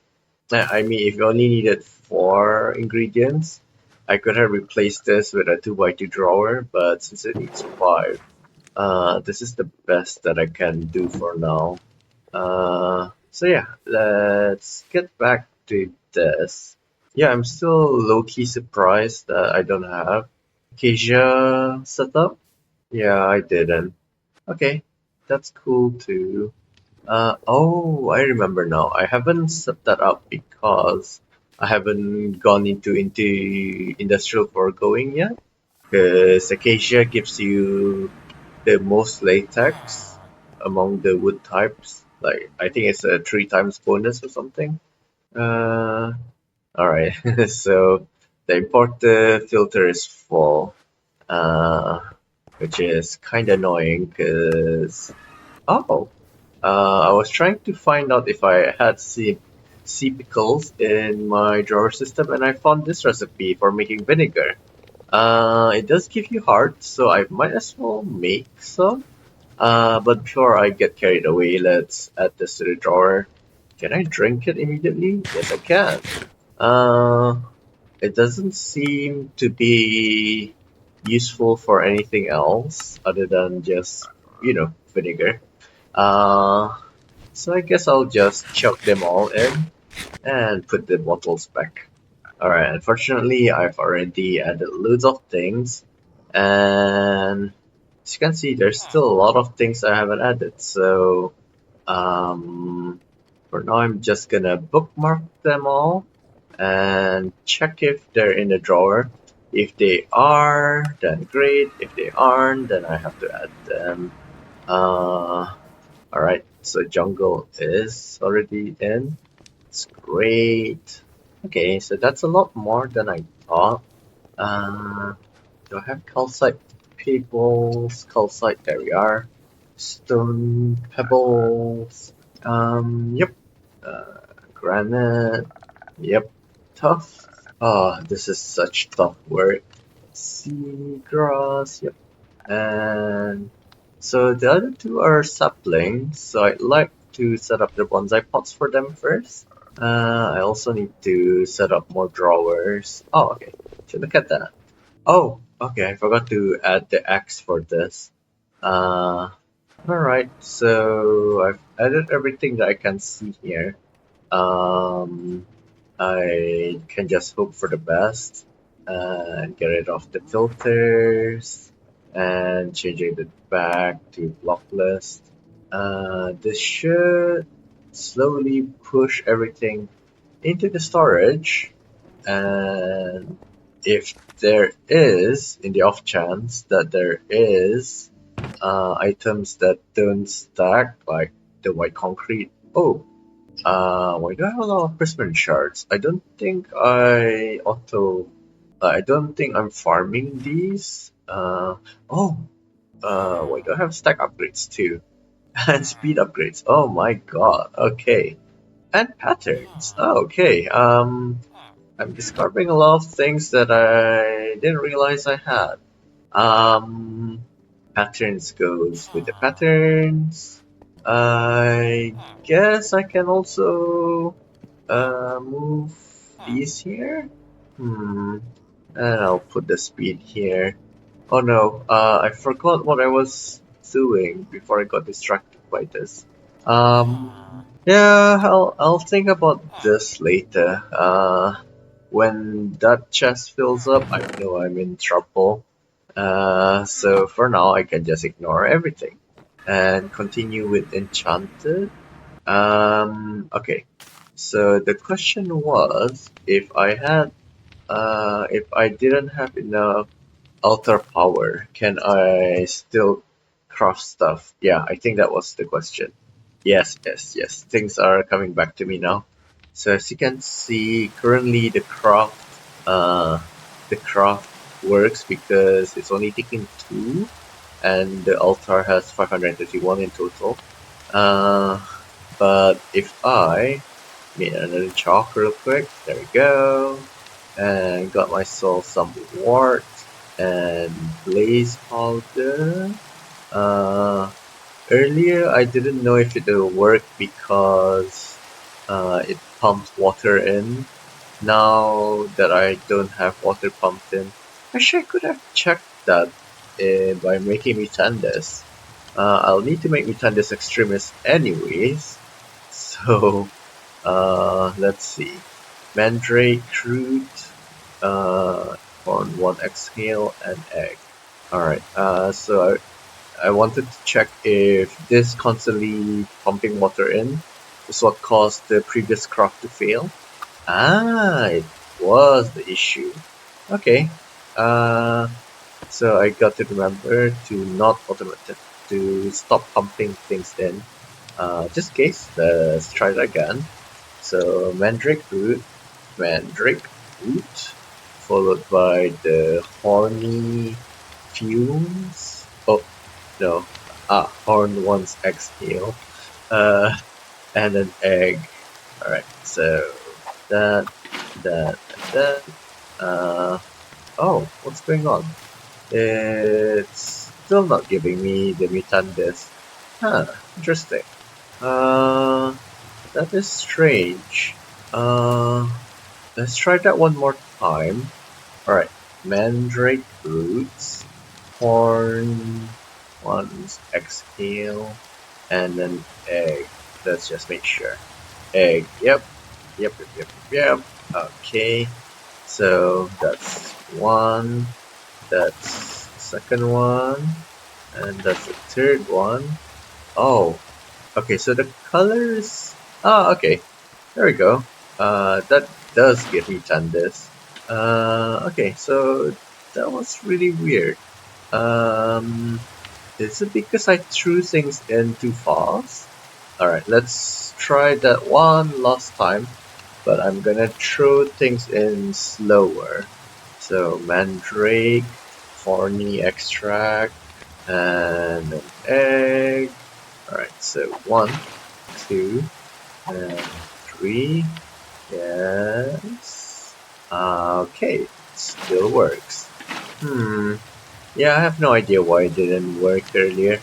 I mean, if you only needed 4 ingredients, I could have replaced this with a 2x2 drawer, but since it needs 5, this is the best that I can do for now. So yeah, let's get back to this. Yeah, I'm still low-key surprised that I don't have Acacia set up. Yeah, I didn't. Okay, that's cool too. Oh, I remember now. I haven't set that up because I haven't gone into industrial foregoing yet. Because Acacia gives you the most latex among the wood types. Like I think it's a 3 times bonus or something. Uh, all right. So the importer filter is full, uh, which is kind of annoying because oh. I was trying to find out if I had sea pickles in my drawer system, and I found this recipe for making vinegar. It does give you heart, so I might as well make some. But before I get carried away, let's add this to the drawer. Can I drink it immediately? Yes, I can. Uh, it doesn't seem to be useful for anything else other than just, vinegar. Uh, so I guess I'll just chuck them all in and put the bottles back. Alright, unfortunately I've already added loads of things, and as you can see there's still a lot of things I haven't added, so um, for now I'm just gonna bookmark them all, and check if they're in the drawer. If they are, then great. If they aren't, then I have to add them. Alright, so jungle is already in. It's great. Okay, so that's a lot more than I thought. Uh, do I have calcite pebbles? Calcite, there we are. Stone pebbles. Yep. Uh, Granite. Yep. Tough. Ah, this is such tough work. Seagrass. Yep. And so the other two are saplings, so I'd like to set up the bonsai pots for them first. I also need to set up more drawers. Oh, okay. So look at that. Oh, okay. I forgot to add the axe for this. Alright. So I've added everything that I can see here. Um, I can just hope for the best and get rid of the filters and changing it back to block list. This should slowly push everything into the storage, and if there is, in the off chance that there is items that don't stack, like the white concrete. Oh, why do I have a lot of prismarine shards? I don't think I don't think I'm farming these. Why do I have stack upgrades too? And speed upgrades. Oh my god. Okay. And patterns. Oh, okay. I'm discovering a lot of things that I didn't realize I had. Um, Patterns goes with the patterns. I guess I can also move these here. Hmm. And I'll put the speed here. Oh no, I forgot what I was doing before I got distracted by this. Yeah, I'll think about this later. When that chest fills up, I know I'm in trouble. So for now, I can just ignore everything and continue with enchanted. Okay. So the question was, if I didn't have enough altar power, can I still craft stuff? Yeah, I think that was the question. Yes, yes, yes. Things are coming back to me now. So as you can see, currently uh, the craft works because it's only taking 2, and the altar has 531 in total. Uh, but if I made another chalk real quick, there we go, and got myself some wart and blaze powder. Uh, Earlier I didn't know if it will work because it pumps water in. Now that I don't have water pumped in, actually I could have checked that by making Mutandis. I'll need to make Mutandis Extremis anyways, so let's see. Mandrake root, on 1 exhale, and egg. Alright, so I wanted to check if this constantly pumping water in is what caused the previous craft to fail. Ah, it was the issue. Okay. So I got to remember to not automate to stop pumping things in. Just in case, let's try it again. So mandrake root, followed by the horny fumes. Oh, no. Horn one's exhale. Uh, and an egg. Alright, so that, and that. Oh, what's going on? It's still not giving me the Mutandis. Huh, interesting. Uh, that is strange. Uh, let's try that one more time. Alright, mandrake roots, horn, one's exhale, and an egg. Let's just make sure. Egg, yep. Okay, so that's one, that's second one, and that's the third one. Oh, okay, so the colors. Okay, there we go. That does give me 10 discs. Okay, so that was really weird. Is it because I threw things in too fast? Alright, let's try that one last time, but I'm gonna throw things in slower. So mandrake, thorny extract, and an egg. Alright, so 1, 2, and 3. Yes. Okay, still works. Yeah, I have no idea why it didn't work earlier.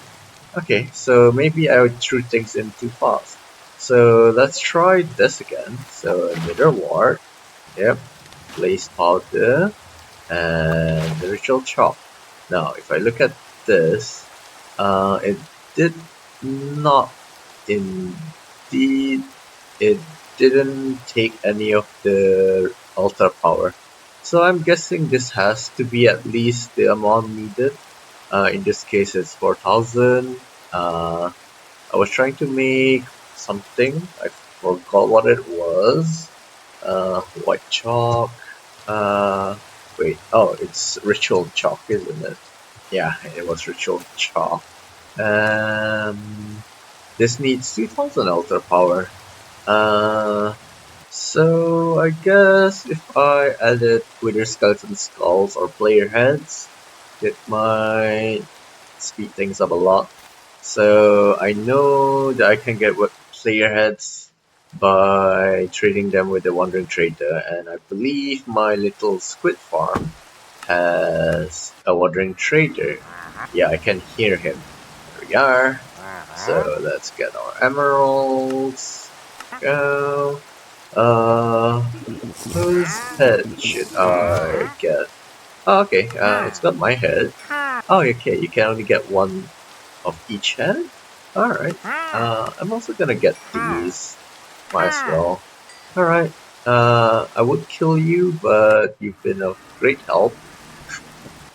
Okay, so maybe I threw things in too fast. So let's try this again. So another ward. Yep. Blaze powder and the ritual chop. Now, if I look at this, it did not indeed, it didn't take any of the altar power. So I'm guessing this has to be at least the amount needed. In this case, it's 4,000. I was trying to make something. I forgot what it was. White chalk. Wait. Oh, it's ritual chalk, isn't it? Yeah, it was ritual chalk. This needs 2,000 altar power. So I guess if I added wither skeleton skulls or player heads, it might speed things up a lot. So I know that I can get player heads by trading them with the wandering trader, and I believe my little squid farm has a wandering trader. Yeah, I can hear him. There we are. So let's get our emeralds. Go. Whose head should I get? Oh, okay, it's got my head. Oh, okay, you can only get one of each head? Alright. I'm also gonna get these. Might as well. Alright. I would kill you, but you've been of great help.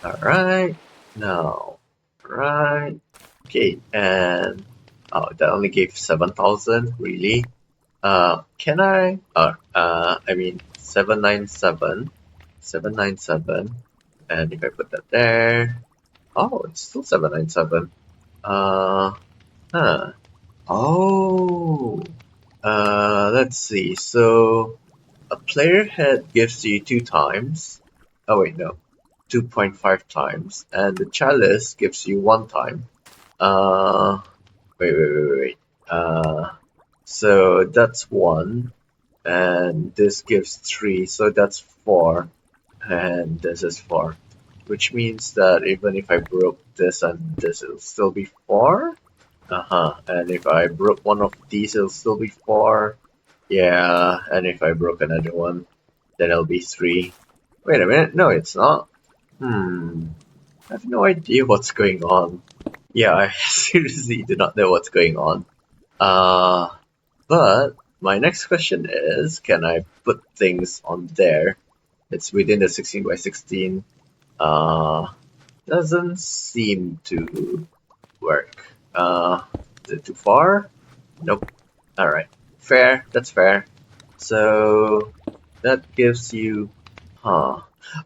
Alright. Now. Right. Okay, and... Oh, that only gave 7,000? Really? Can I... I mean, 797. 797. And if I put that there... Oh, it's still 797. Huh. Oh. Let's see. So, a player head gives you 2 times. Oh wait, no. 2.5 times. And the chalice gives you 1 time. Wait. So that's 1. And this gives 3, so that's 4. And this is 4. Which means that even if I broke this and this, it'll still be 4? And if I broke one of these, it'll still be 4. Yeah, and if I broke another one, then it'll be 3. Wait a minute, no, it's not. I have no idea what's going on. Yeah, I seriously do not know what's going on. But my next question is, can I put things on there? It's within the 16 by 16. Doesn't seem to work. Is it too far? Nope. Alright. Fair. That's fair. So that gives you... Huh.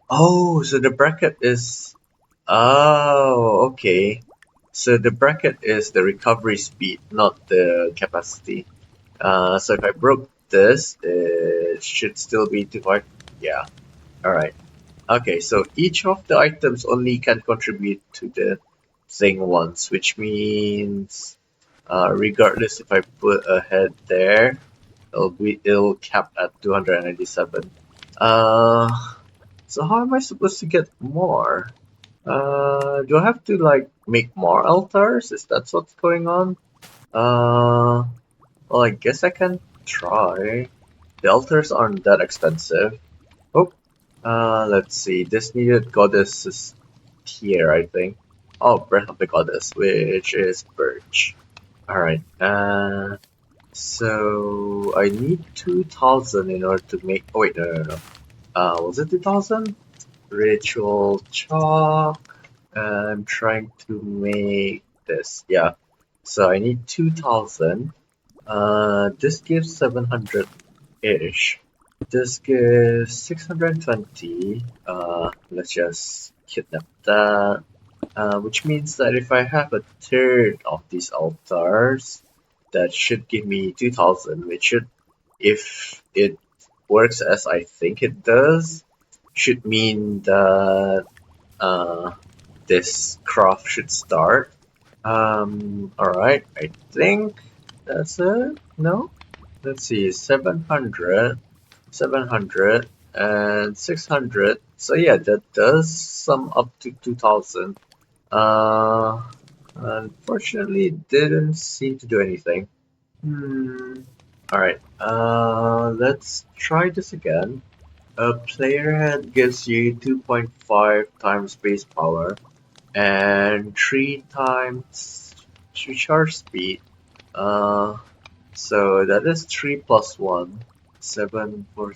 Oh, so the bracket is... Oh, okay. So the bracket is the recovery speed, not the capacity. So if I broke this, it should still be 2.5. Yeah. Alright. Okay, so each of the items only can contribute to the thing once, which means regardless if I put a head there, it'll cap at 297. So how am I supposed to get more? Do I have to like make more altars? Is that what's going on? Well, I guess I can try. The altars aren't that expensive. Oh, let's see. This needed goddess is here, I think. Oh, Breath of the Goddess, which is birch. Alright, so I need 2,000 in order to make. Oh, wait, no. Was it 2,000? Ritual chalk. I'm trying to make this. Yeah, so I need 2,000. This gives 700 ish. This gives 620. Let's just kidnap that. Which means that if I have a third of these altars, that should give me 2000, which should, if it works as I think it does, should mean that this craft should start. Alright, I think that's it. No? Let's see, 700, 700, and 600. So yeah, that does sum up to 2000. Uh, Unfortunately, it didn't seem to do anything. Alright, let's try this again. A player head gives you 2.5 times base power and 3 times recharge speed. So that is 3 plus 1. 7, 4,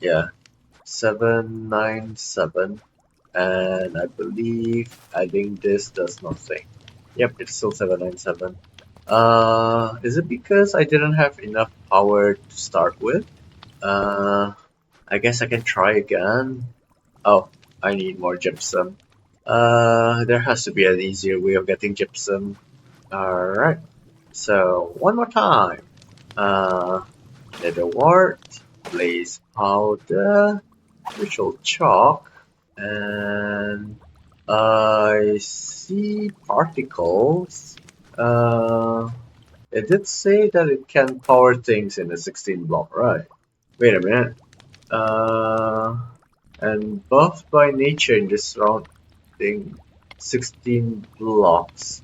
yeah, 797. And I believe adding this does nothing. Yep, it's still 797. Is it because I didn't have enough power to start with? I guess I can try again. Oh, I need more gypsum. There has to be an easier way of getting gypsum. Alright, so one more time. Nether wart, blaze powder, ritual chalk, and I see particles. It did say that it can power things in a 16 block, right? Wait a minute. And buffed by nature in this surrounding 16 blocks.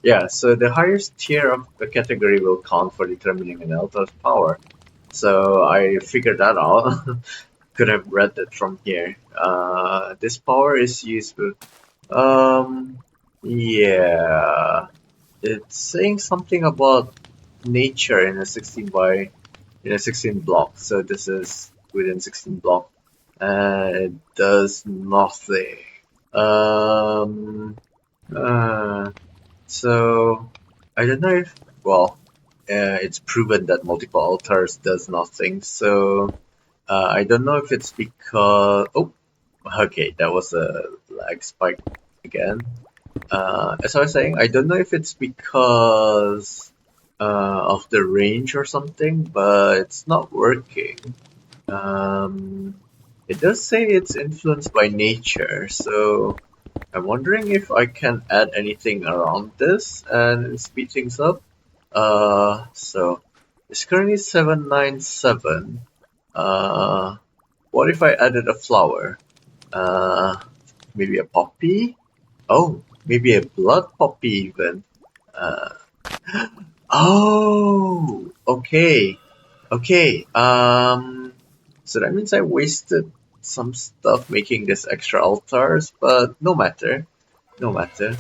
Yeah, so the highest tier of the category will count for determining an altar's power. So I figured that out. Could have read it from here. This power is useful. Yeah. It's saying something about nature in a 16 block. So this is within 16 block. It does nothing. Um. So I don't know if it's proven that multiple altars does nothing. So I don't know if it's because okay, that was a lag spike again. As I was saying, I don't know if it's because of the range or something, but it's not working. It does say it's influenced by nature, so I'm wondering if I can add anything around this and speed things up. So it's currently 797. What if I added a flower? Maybe a poppy? Oh, maybe a blood poppy even. Uh, oh, okay, okay. So that means I wasted some stuff making this extra altars, but no matter, no matter.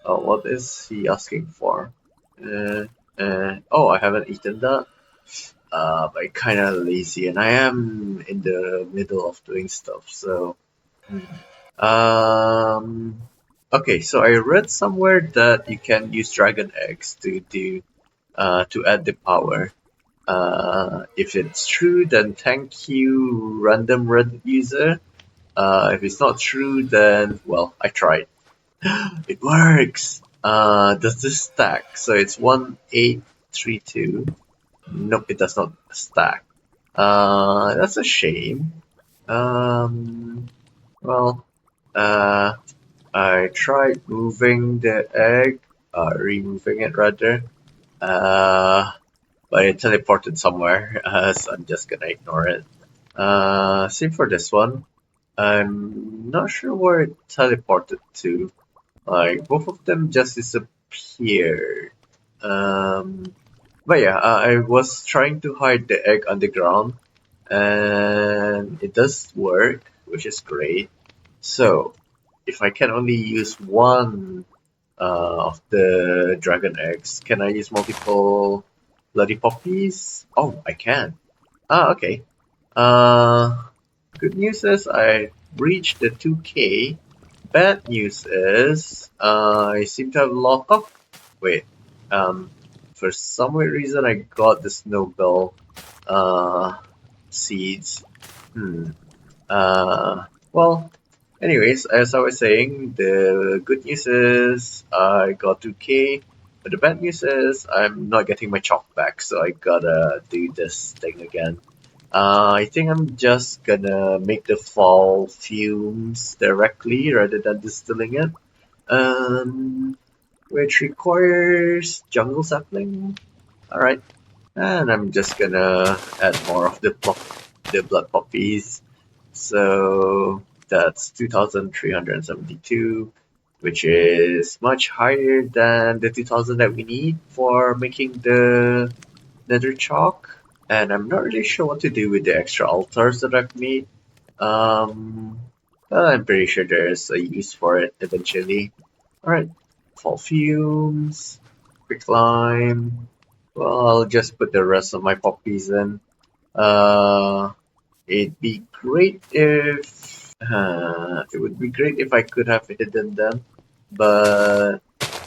What is he asking for? Oh, I haven't eaten that. But I'm kind of lazy, and I am in the middle of doing stuff, so. Um. Okay, so I read somewhere that you can use dragon eggs to add the power. If it's true, then thank you, random Reddit user. If it's not true, then well, I tried. It works. Does this stack? So it's 1832. Nope, it does not stack. That's a shame. Well, I tried moving the egg, removing it rather, but it teleported somewhere, so I'm just gonna ignore it. Same for this one. I'm not sure where it teleported to. Like, both of them just disappeared. But yeah, I was trying to hide the egg underground, and it does work, which is great. So, if I can only use one of the dragon eggs, can I use multiple bloody poppies? Oh, I can. Okay. Uh, Good news is I reached the 2K. Bad news is I seem to have lost. Oh, wait. Um, for some weird reason I got the snowball seeds. Well, anyways, as I was saying, the good news is I got 2k, but the bad news is I'm not getting my chalk back, so I gotta do this thing again. I think I'm just gonna make the fall fumes directly rather than distilling it, which requires jungle sapling. Alright, and I'm just gonna add more of the blood poppies. So that's 2,372, which is much higher than the 2,000 that we need for making the nether chalk. And I'm not really sure what to do with the extra altars that I've made. But I'm pretty sure there's a use for it eventually. Alright, fall fumes, quick lime. Well, I'll just put the rest of my poppies in. It'd be great if it would be great if I could have hidden them, but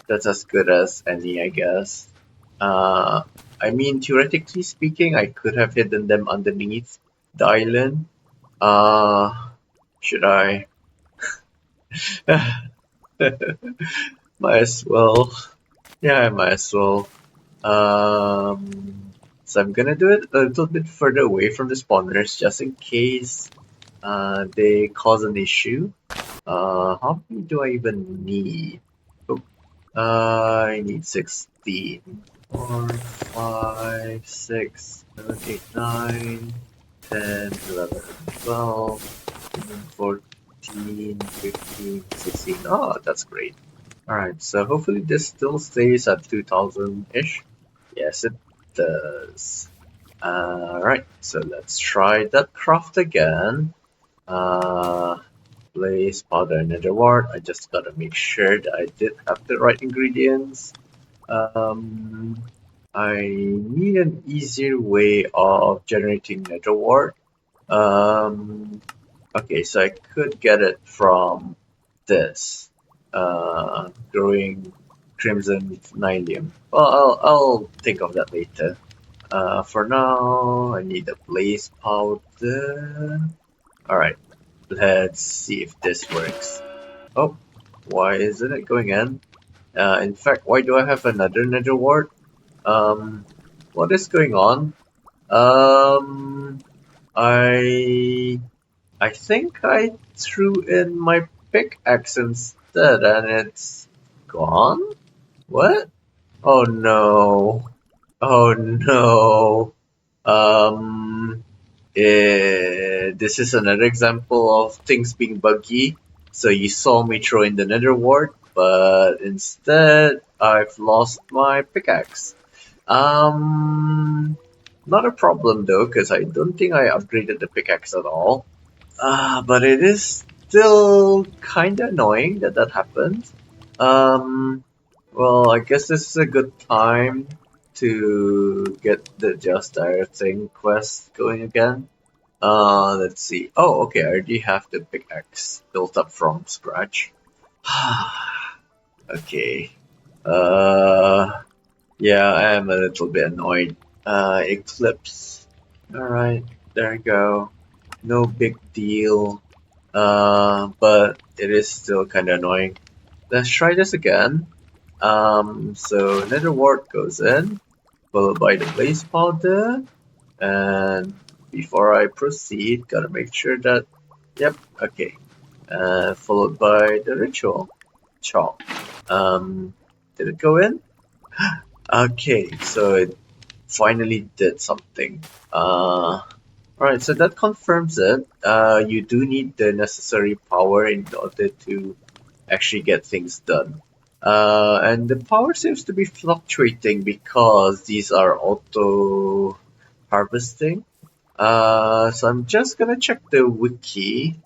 that's as good as any, I guess. I mean, theoretically speaking, I could have hidden them underneath the island. Should I? Might as well. Yeah, I might as well. So I'm gonna do it a little bit further away from the spawners just in case they cause an issue. How many do I even need? Oh, I need 16. 4, 5, 6, 7, 8, 9, 10, 11, 12, 14, 15, 16. Oh, that's great. Alright, so hopefully this still stays at 2000-ish. Yes, it does. Alright, so let's try that craft again. Blaze, powder, nether wart. I just gotta make sure that I did have the right ingredients. I need an easier way of generating nether wart. Okay, so I could get it from this. Growing crimson nylium. Well, I'll think of that later. For now, I need a blaze powder. Alright, let's see if this works. Oh, why isn't it going in? In fact, why do I have another nether wart? What is going on? I think I threw in my pickaxe instead and it's gone? What? Oh no. Oh no. This is another example of things being buggy. So you saw me throw in the nether wart, but instead I've lost my pickaxe. Not a problem though, because I don't think I upgraded the pickaxe at all. But it is still kinda annoying that that happened. Well, I guess this is a good time to get the Just Dire thing quest going again. Let's see. Oh, okay, I already have the pickaxe built up from scratch. Okay. Yeah, I am a little bit annoyed. Eclipse. Alright, there we go. No big deal. But it is still kinda annoying. Let's try this again. So nether wart goes in, followed by the blaze powder, and before I proceed, gotta make sure that, yep, okay. Followed by the ritual chalk. Did it go in? Okay, so it finally did something. Alright, so that confirms it. You do need the necessary power in order to actually get things done. And the power seems to be fluctuating because these are auto harvesting. So I'm just gonna check the wiki.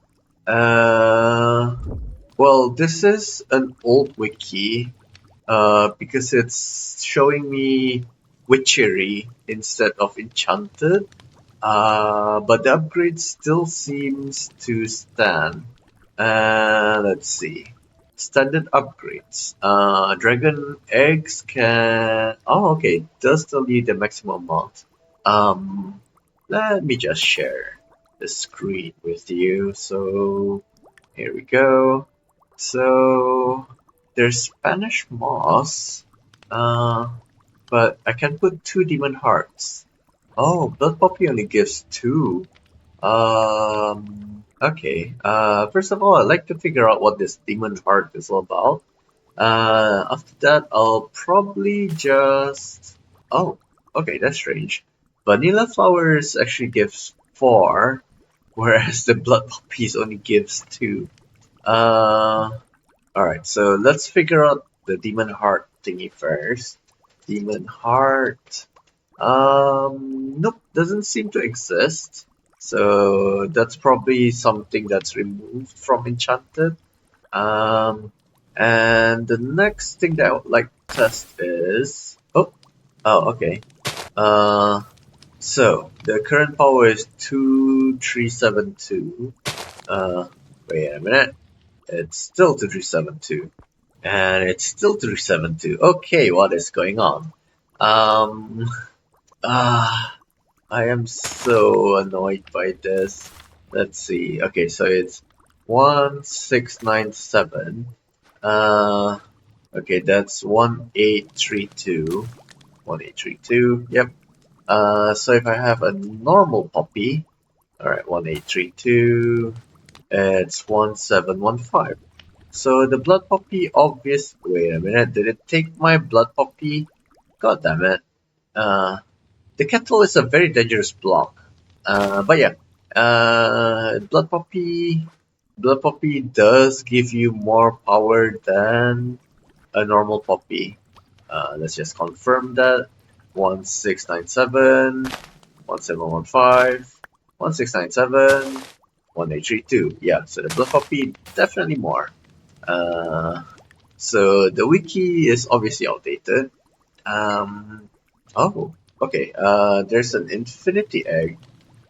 Well, this is an old wiki because it's showing me witchery instead of enchanted. But the upgrade still seems to stand. Let's see. Standard upgrades. Dragon eggs can. Oh, okay. Does tell you the maximum amount. Um, Let me just share the screen with you. So here we go. So there's Spanish moss. Uh, but I can put 2 demon hearts. Oh, blood poppy only gives 2. Okay. First of all, I'd like to figure out what this demon heart is all about. After that, I'll probably just. Oh, okay, that's strange. Vanilla flowers actually gives 4, whereas the blood poppies only gives 2. Alright, so let's figure out the demon heart thingy first. Demon heart. Nope, doesn't seem to exist. So that's probably something that's removed from Enchanted. Um, and the next thing that I would like to test is okay. Uh, so the current power is 2372. Wait a minute. It's still 2372, and it's still 372. Okay, what is going on? Um, ah, I am so annoyed by this. Let's see. Okay, so it's 1697. Uh, okay, that's 1832. 1832. Yep. So if I have a normal poppy, all right, 1832. It's 1715. So the blood poppy obvious. Wait a minute, did it take my blood poppy? God damn it. Uh, the kettle is a very dangerous block. But yeah, blood poppy does give you more power than a normal poppy. Let's just confirm that. 1697, 1715, 1697, 1832. Yeah, so the blood poppy definitely more. Uh, so the wiki is obviously outdated. Oh, okay. There's an infinity egg.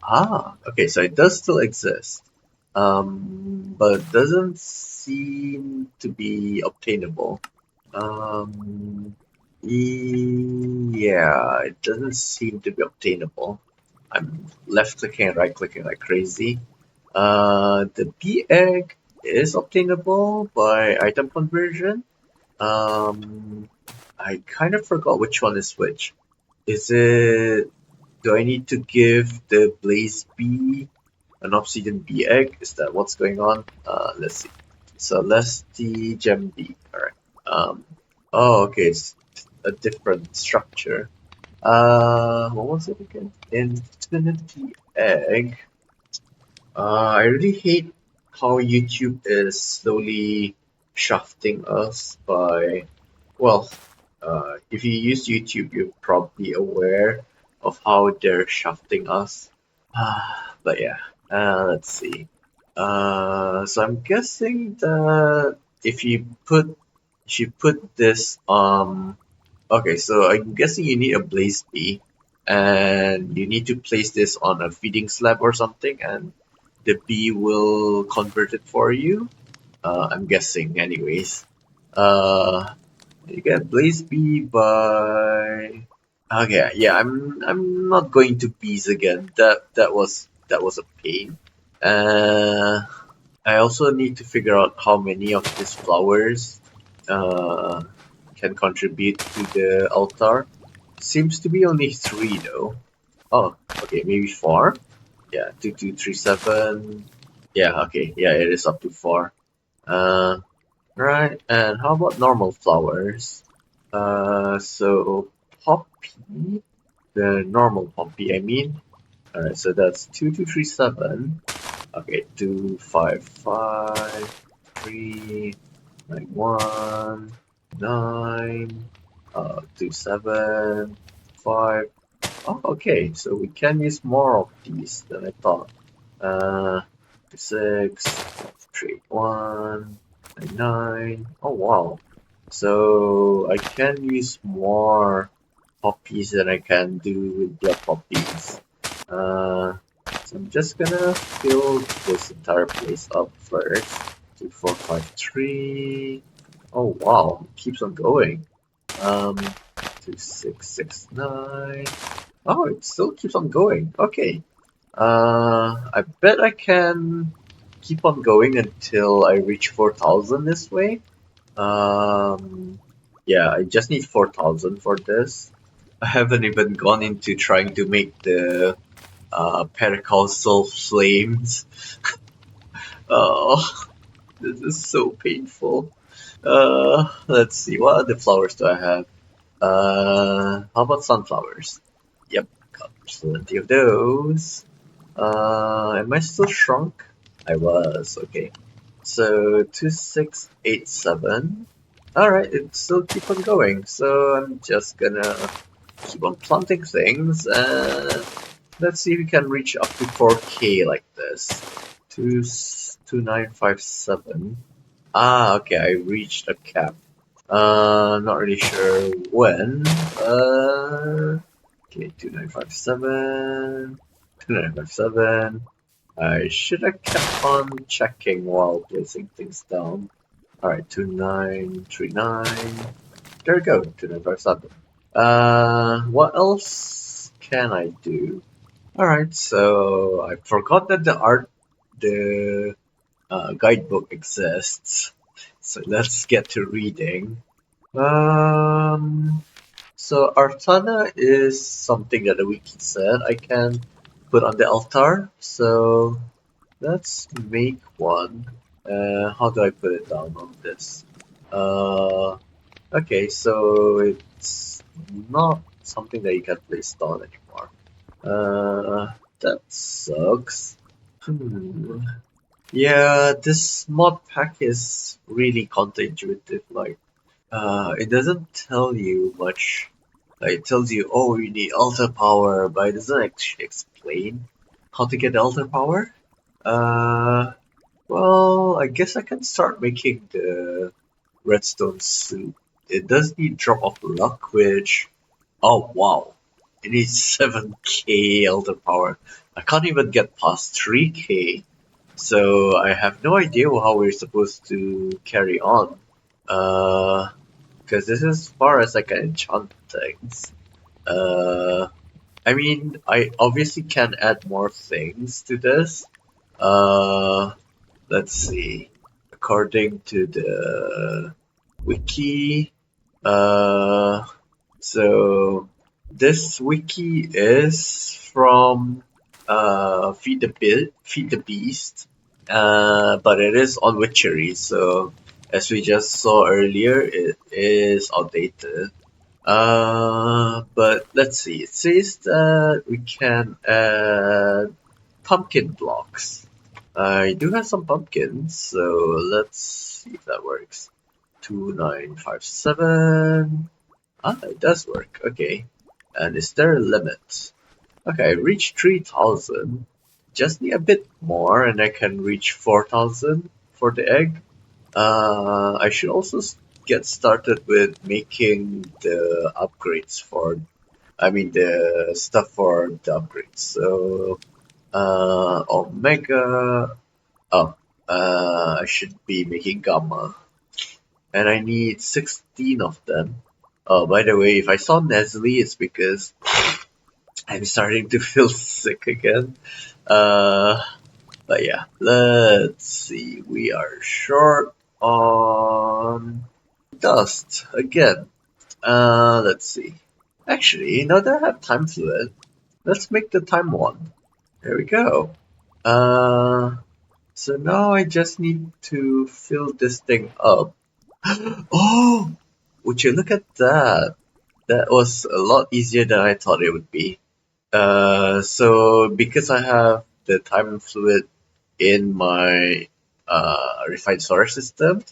Ah, okay. So it does still exist. But doesn't seem to be obtainable. Yeah, it doesn't seem to be obtainable. I'm left clicking and right clicking like crazy. The bee egg is obtainable by item conversion. Um, I kind of forgot which one is which. Is it? Do I need to give the blaze bee an obsidian bee egg? Is that what's going on? Let's see. Celesti gem bee. All right. Oh, okay. It's a different structure. What was it again? Infinity egg. I really hate how YouTube is slowly shafting us by, well, if you use YouTube, you're probably aware of how they're shafting us. But yeah, let's see. So I'm guessing that if you put this okay, so I'm guessing you need a blaze bee, and you need to place this on a feeding slab or something, and the bee will convert it for you. I'm guessing, anyways. Uh, you get blaze bee by. Okay, yeah, I'm not going to bees again. That was a pain. Uh, I also need to figure out how many of these flowers uh, can contribute to the altar. Seems to be only 3 though. Oh, okay, maybe 4? Yeah, 2237. Yeah, okay, yeah, it is up to 4. Uh, right, and how about normal flowers? So poppy, the normal poppy, I mean. Alright, so that's 2237. Okay, 255, 3, 91, 9, 27, 5. Oh, okay, so we can use more of these than I thought. 6, 3, 1, 9. Oh, wow. So I can use more poppies than I can do with blood poppies. So I'm just gonna fill this entire place up first. 2453. Oh wow, it keeps on going. 2669. Oh, it still keeps on going. Okay. I bet I can keep on going until I reach 4000 this way. Yeah, I just need 4000 for this. I haven't even gone into trying to make the pericausal flames. Oh, this is so painful. Let's see, what other flowers do I have? How about sunflowers? Yep, got plenty of those. Am I still shrunk? I was, okay. So 2687. Alright, it still keep on going. So I'm just gonna keep on planting things and let's see if we can reach up to 4K like this. 2957. Ah, okay, I reached a cap. Not really sure when. Okay, 2957. 2957. I should have kept on checking while placing things down. Alright, 2939. There we go, 2957. What else can I do? Alright, so I forgot that the guidebook exists. So let's get to reading. So Artana is something that the wiki said I can put on the altar. So let's make one. How do I put it down on this? Okay, so it's not something that you can place down anymore. That sucks. Yeah, this mod pack is really counterintuitive. Like, it doesn't tell you much. Like, it tells you, oh, you need altar power, but it doesn't actually explain how to get altar power. Well, I guess I can start making the redstone suit. It does need drop of luck, which, oh wow, it needs 7k altar power. I can't even get past 3k. So I have no idea how we're supposed to carry on. Because this is as far as I can enchant things. I mean, I obviously can add more things to this. Let's see. According to the wiki, so this wiki is from Feed the Beast, but it is on Witchery, so as we just saw earlier, it is outdated. But let's see. It says that we can add pumpkin blocks. I do have some pumpkins, so let's see if that works. 2957. Ah, it does work. Okay. And is there a limit? Okay, I reached 3000. Just need a bit more and I can reach 4000 for the egg. I should also get started with making the upgrades for, I mean the stuff for the upgrades. So, Omega, oh, I should be making Gamma. And I need 16 of them. Oh, by the way, if I saw Nestle, it's because I'm starting to feel sick again. Uh, but yeah, let's see. We are short on dust again. Let's see. Actually, now that I have time fluid, let's make the time one. There we go. So now I just need to fill this thing up. Oh, would you look at that? That was a lot easier than I thought it would be. So because I have the time fluid in my refined solar system,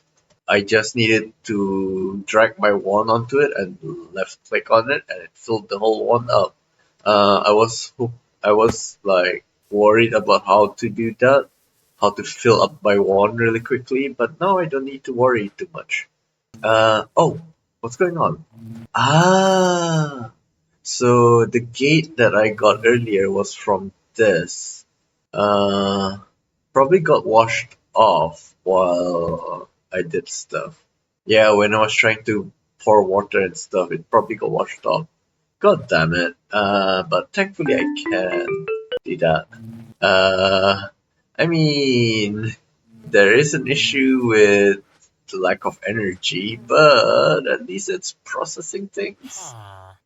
I just needed to drag my wand onto it and left click on it, and it filled the whole wand up. I was like worried about how to do that, how to fill up my wand really quickly, but now I don't need to worry too much. Oh, what's going on? Ah, so the gate that I got earlier was from this. Uh, Probably got washed off while I did stuff. Yeah, when I was trying to pour water and stuff, it probably got washed off. God damn it. But thankfully I can do that. I mean, there is an issue with the lack of energy, but at least it's processing things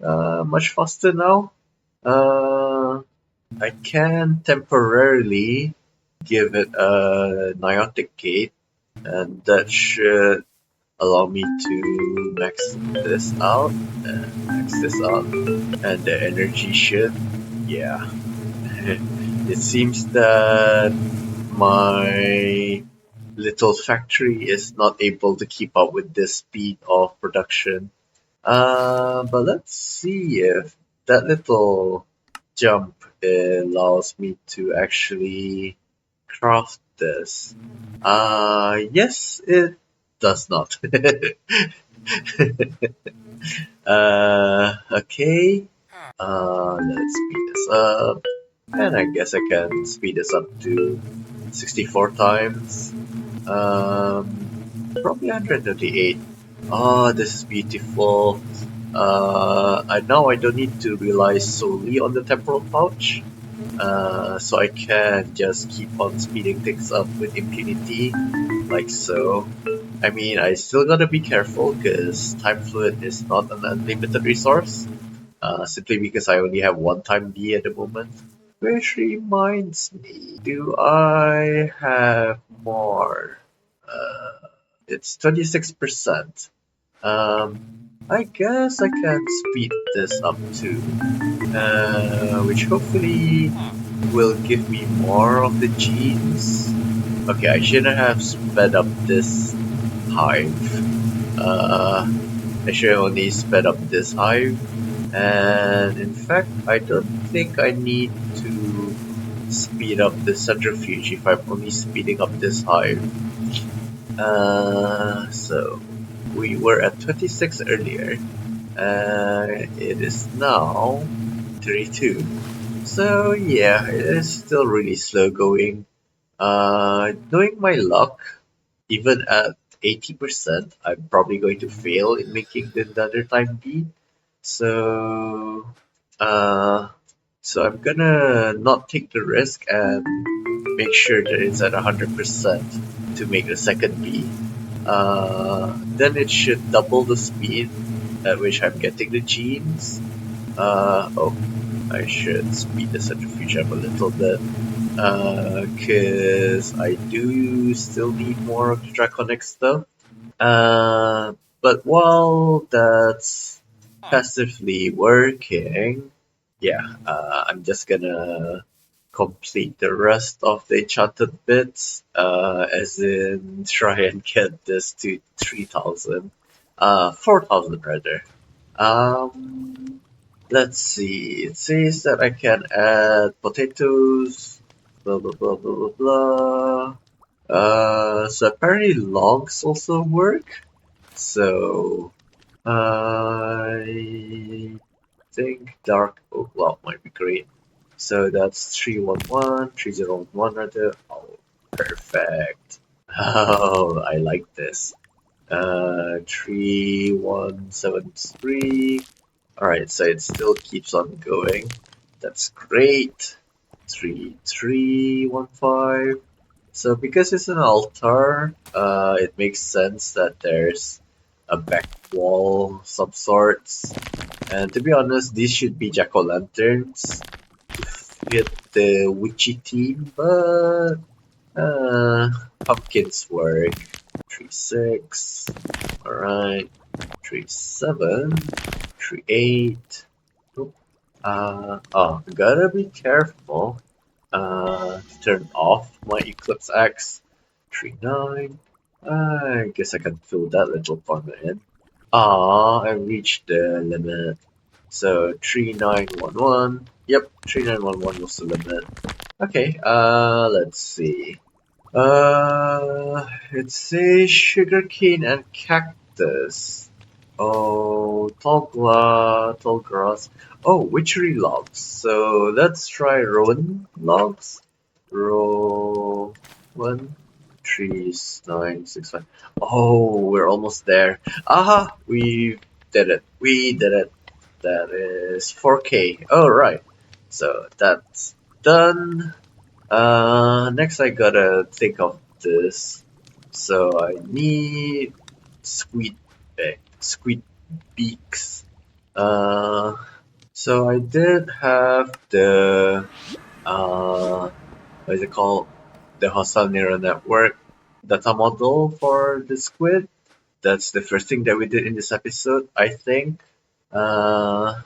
much faster now. Uh, I can temporarily give it a Niotic gate, and that should allow me to max this out and max this out, and the energy should, yeah. It seems that my little factory is not able to keep up with this speed of production. But let's see if that little jump allows me to actually craft this. Yes, it does not. Okay. Let's speed this up. And I guess I can speed this up to 64 times. Probably 138. Oh, this is beautiful. Now I don't need to rely solely on the temporal pouch. So I can just keep on speeding things up with impunity, like so. I mean, I still gotta be careful because time fluid is not an unlimited resource, simply because I only have one time D at the moment. Which reminds me, do I have more? It's 26%. I guess I can speed this up too, which hopefully will give me more of the genes. Okay, I shouldn't have sped up this hive. I should have only sped up this hive. And in fact, I don't think I need to speed up the centrifuge if I'm only speeding up this hive. So we were at 26 earlier. It is now 32. So yeah, it is still really slow going. Knowing my luck, even at 80%, I'm probably going to fail in making the another time D. So, uh, so I'm gonna not take the risk and make sure that it's at 100% to make the second B. Then it should double the speed at which I'm getting the genes. Oh, I should speed the centrifuge up a little bit. Cause I do still need more of the draconic stuff. But while that's passively working, yeah, I'm just gonna complete the rest of the enchanted bits, as in try and get this to 3,000, 4,000 rather. Um, let's see, it says that I can add potatoes, blah blah blah blah blah blah. So apparently logs also work. So I think dark oak log might be great. So that's 311, 3011 rather. Oh, perfect. Oh, I like this. 3173. Alright, so it still keeps on going. That's great. 3315. So because it's an altar, it makes sense that there's a back wall of some sorts. And to be honest, these should be jack-o'-lanterns to fit the witchy theme, but pumpkins work. 3-6. Alright. 3-7. 3-8. Gotta be careful. Turn off my Eclipse Axe. 3-9. I guess I can fill that little corner in. I reached the limit. So 3911. Yep, 3911 was the limit. Okay, let's see. It says sugarcane and cactus. Oh, tall grass. Oh, witchery logs. So let's try Rowan logs. Rowan 3965. Oh, we're almost there. Aha! We did it. We did it. That is 4K. All right. So that's done. Next I gotta think of this. So I need squid beaks. So I did have the what is it called? The hostile neural network data model for the squid. That's the first thing that we did in this episode, I think. Uh,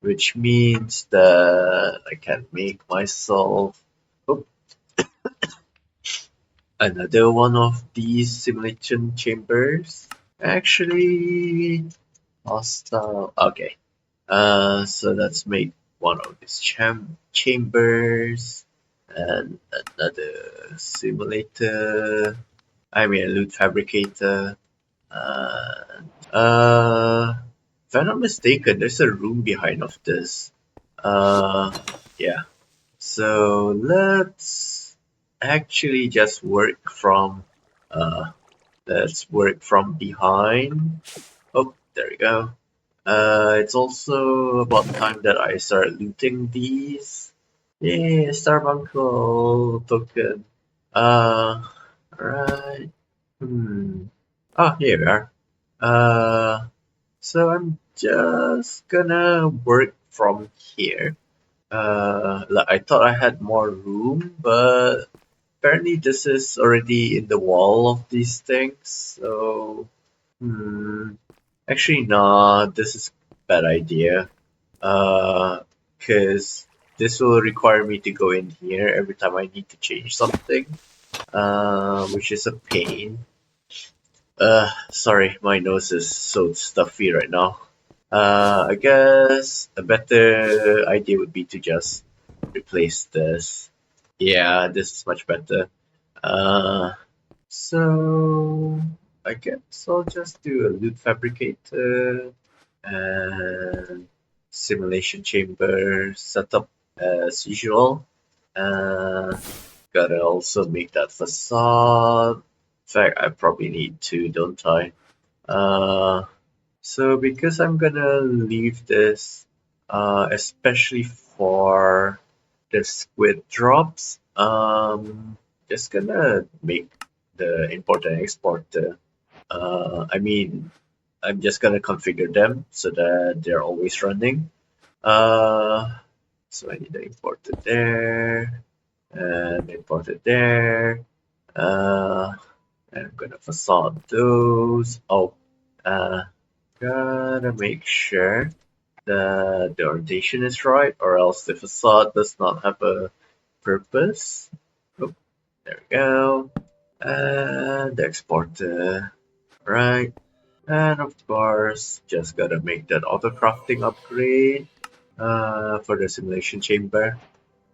which means that I can make myself another one of these simulation chambers. Actually, hostile. Okay. So let's make one of these chambers and another simulator. I mean, a loot fabricator. Uh, if I'm not mistaken, there's a room behind of this. Yeah. So let's actually just work from behind. Oh, there we go. It's also about time that I start looting these. Yay, Starbunkle token. Alright. Ah, here we are. So I'm just gonna work from here. I thought I had more room, but apparently this is already in the wall of these things. So, actually, nah, this is a bad idea. Because this will require me to go in here every time I need to change something, which is a pain. Sorry, my nose is so stuffy right now. I guess a better idea would be to just replace this. Yeah, this is much better. So I guess I'll just do a loot fabricator and simulation chamber setup as usual. Gotta also make that facade. In fact, I probably need to, don't I? So because I'm gonna leave this, especially for the squid drops, just gonna make the import and export. I mean, I'm just gonna configure them so that they're always running. So I need to import it there and import it there. And I'm gonna facade those. Oh, gotta make sure that the orientation is right, or else the facade does not have a purpose. Oh, there we go. And export right. And of course, just gotta make that auto crafting upgrade for the simulation chamber.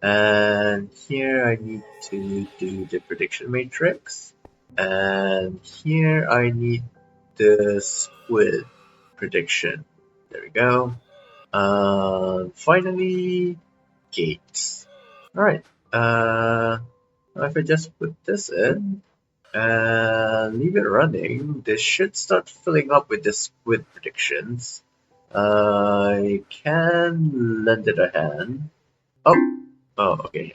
And here I need to do the prediction matrix. And here I need the squid prediction. There we go. Finally, gates. Alright. If I just put this in and leave it running, this should start filling up with the squid predictions. I can lend it a hand. Oh, okay.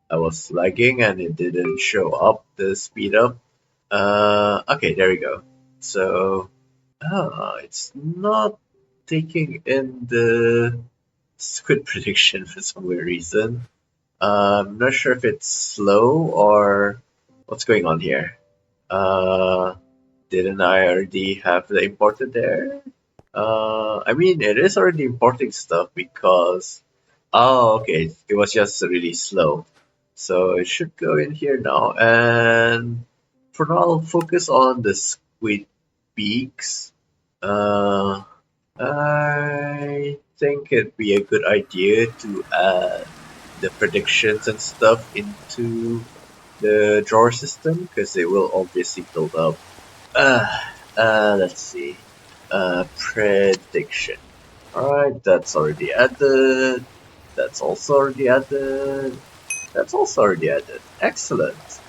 I was lagging and it didn't show up the speed up. Okay, there we go. So, it's not taking in the squid prediction for some weird reason. I'm not sure if it's slow or what's going on here. Didn't I already have the imported there? I mean, it is already importing stuff because... Oh, okay, it was just really slow. So it should go in here now. And for now, I'll focus on the squid beaks. I think it'd be a good idea to add the predictions and stuff into the drawer system because it will obviously build up. Let's see. Prediction. Alright, that's already added. That's also already added. That's also already added. Excellent.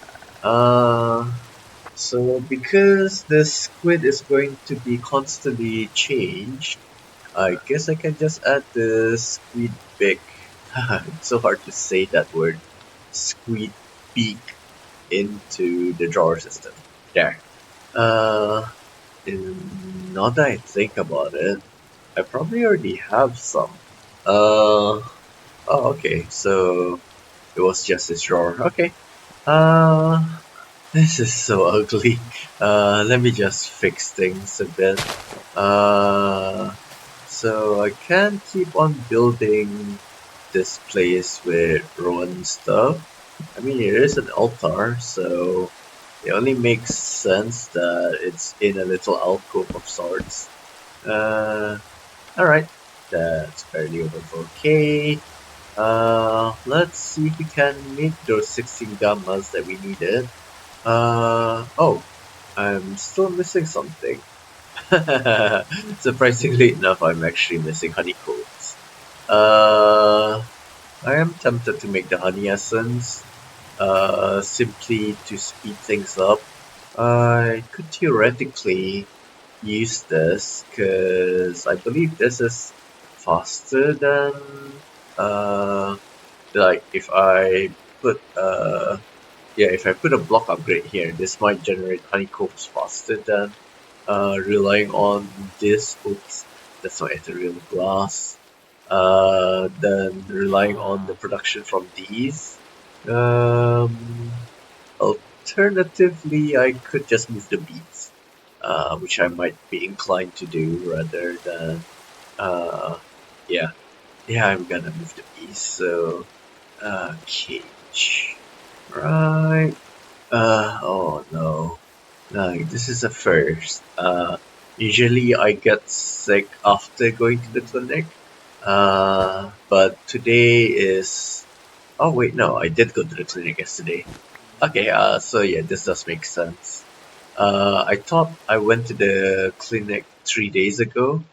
So because the squid is going to be constantly changed, I guess I can just add the squid beak. It's so hard to say that word, squid beak, into the drawer system. There. Uh, Now that I think about it, I probably already have some. Uh, oh, okay. So it was just this drawer. Okay. Uh, this is so ugly. Let me just fix things a bit. Uh, so I can't keep on building this place with ruined stuff. I mean, it is an altar, so it only makes sense that it's in a little alcove of sorts. Uh, Alright, that's barely over 4K. Let's see if we can make those 16 gammas that we needed. Oh, I'm still missing something. Surprisingly enough, I'm actually missing honeycombs. Uh, I am tempted to make the honey essence, simply to speed things up. I could theoretically use this because I believe this is faster than uh like if I put if I put a block upgrade here, this might generate honeycombs faster than relying on this. Oops, that's not ethereal glass. Than relying on the production from these. Um, Alternatively, I could just move the beads, which I might be inclined to do rather than, uh, yeah, I'm gonna move the beads. So, cage, right? Oh no, this is a first. Usually I get sick after going to the clinic. But today is. Oh wait, no, I did go to the clinic yesterday. Okay, so yeah, this does make sense. I thought I went to the clinic 3 days ago.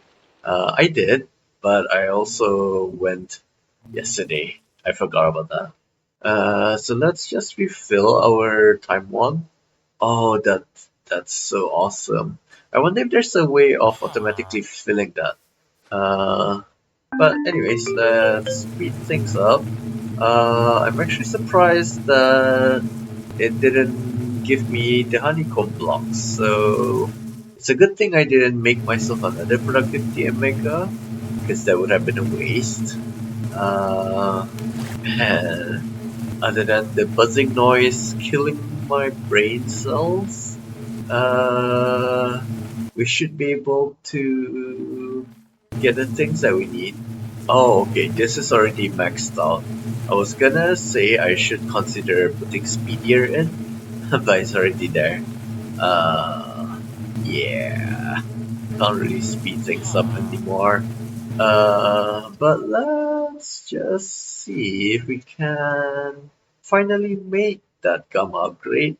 I did, but I also went yesterday. I forgot about that. So let's just refill our time one. Oh, that's so awesome. I wonder if there's a way of automatically filling that. Uh, but anyways, let's speed things up. I'm actually surprised that it didn't give me the honeycomb blocks. So it's a good thing I didn't make myself another productivity maker, because that would have been a waste. Uh, and other than the buzzing noise killing my brain cells, uh, we should be able to get the things that we need. Oh, okay, this is already maxed out. I was gonna say I should consider putting speedier in, but it's already there. Uh, yeah, can't really speed things up anymore. But let's just see if we can finally make that gamma upgrade.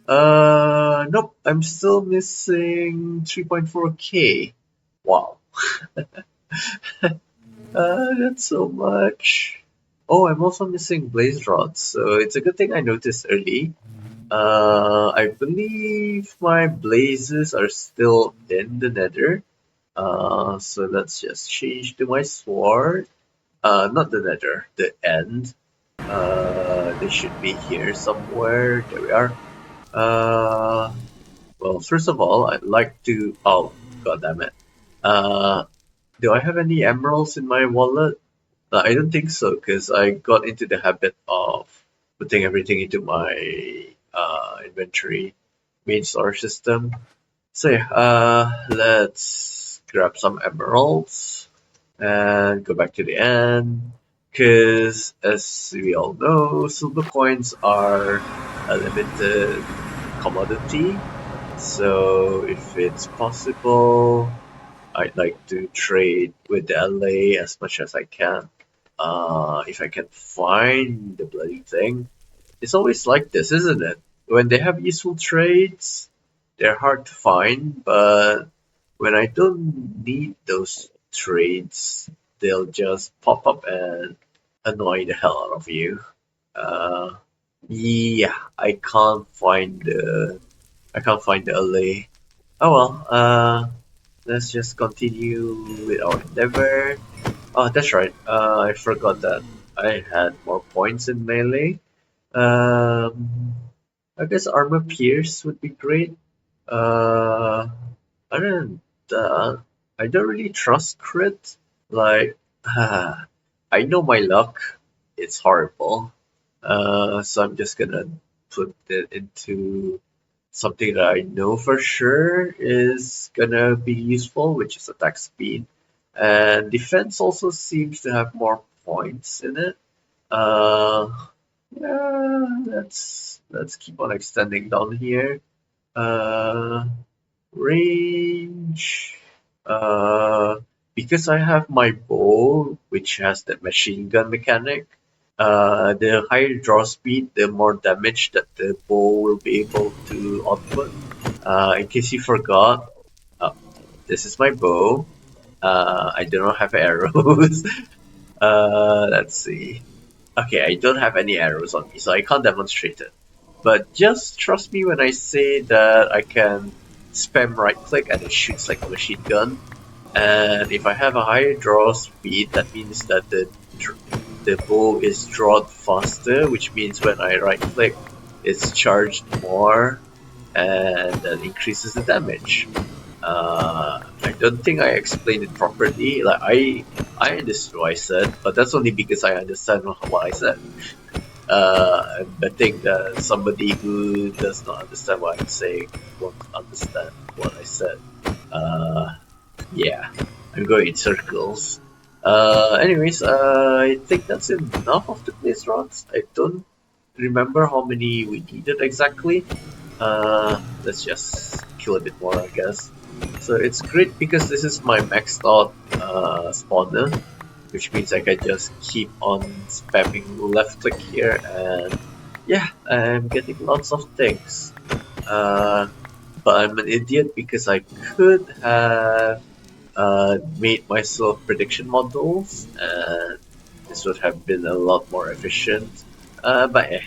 Nope, I'm still missing 3.4K. Wow, that's so much. Oh, I'm also missing blaze rods, so it's a good thing I noticed early. I believe my blazes are still in the nether. So let's just change to my sword. Not the nether, the end. They should be here somewhere. There we are. Uh, well, first of all, I'd like to. Oh, god damn it. Uh, do I have any emeralds in my wallet? I don't think so, because I got into the habit of putting everything into my inventory main storage system. So yeah, let's grab some emeralds and go back to the end. Because as we all know, silver coins are a limited commodity. So if it's possible, I'd like to trade with the LA as much as I can. If I can find the bloody thing. It's always like this, isn't it? When they have useful trades, they're hard to find, but when I don't need those trades, they'll just pop up and annoy the hell out of you. Uh, Yeah, I can't find the alley. Oh well, let's just continue with our endeavor. Oh, that's right. I forgot that I had more points in melee. Um, I guess armor pierce would be great. Uh, other than that, I don't really trust crit. Like, I know my luck. It's horrible. So I'm just gonna put it into something that I know for sure is gonna be useful, which is attack speed. And defense also seems to have more points in it. Uh, yeah, let's keep on extending down here. Uh, range. Uh, because I have my bow, which has that machine gun mechanic. The higher draw speed, the more damage that the bow will be able to output. In case you forgot, uh, this is my bow. I do not have arrows. Let's see. Okay, I don't have any arrows on me, so I can't demonstrate it. But just trust me when I say that I can spam right click and it shoots like a machine gun. And if I have a higher draw speed, that means that the bow is drawn faster, which means when I right click, it's charged more and that increases the damage. I don't think I explained it properly. Like I understood what I said, but that's only because I understand what I said. I'm betting that somebody who does not understand what I'm saying won't understand what I said. Uh, yeah, I'm going in circles. Anyways, I think that's enough of the place rods. I don't remember how many we needed exactly. Let's just kill a bit more, I guess. So it's great because this is my maxed out spawner, which means I can just keep on spamming left click here, and yeah, I'm getting lots of things. Uh, but I'm an idiot because I could have made myself prediction models, and this would have been a lot more efficient. But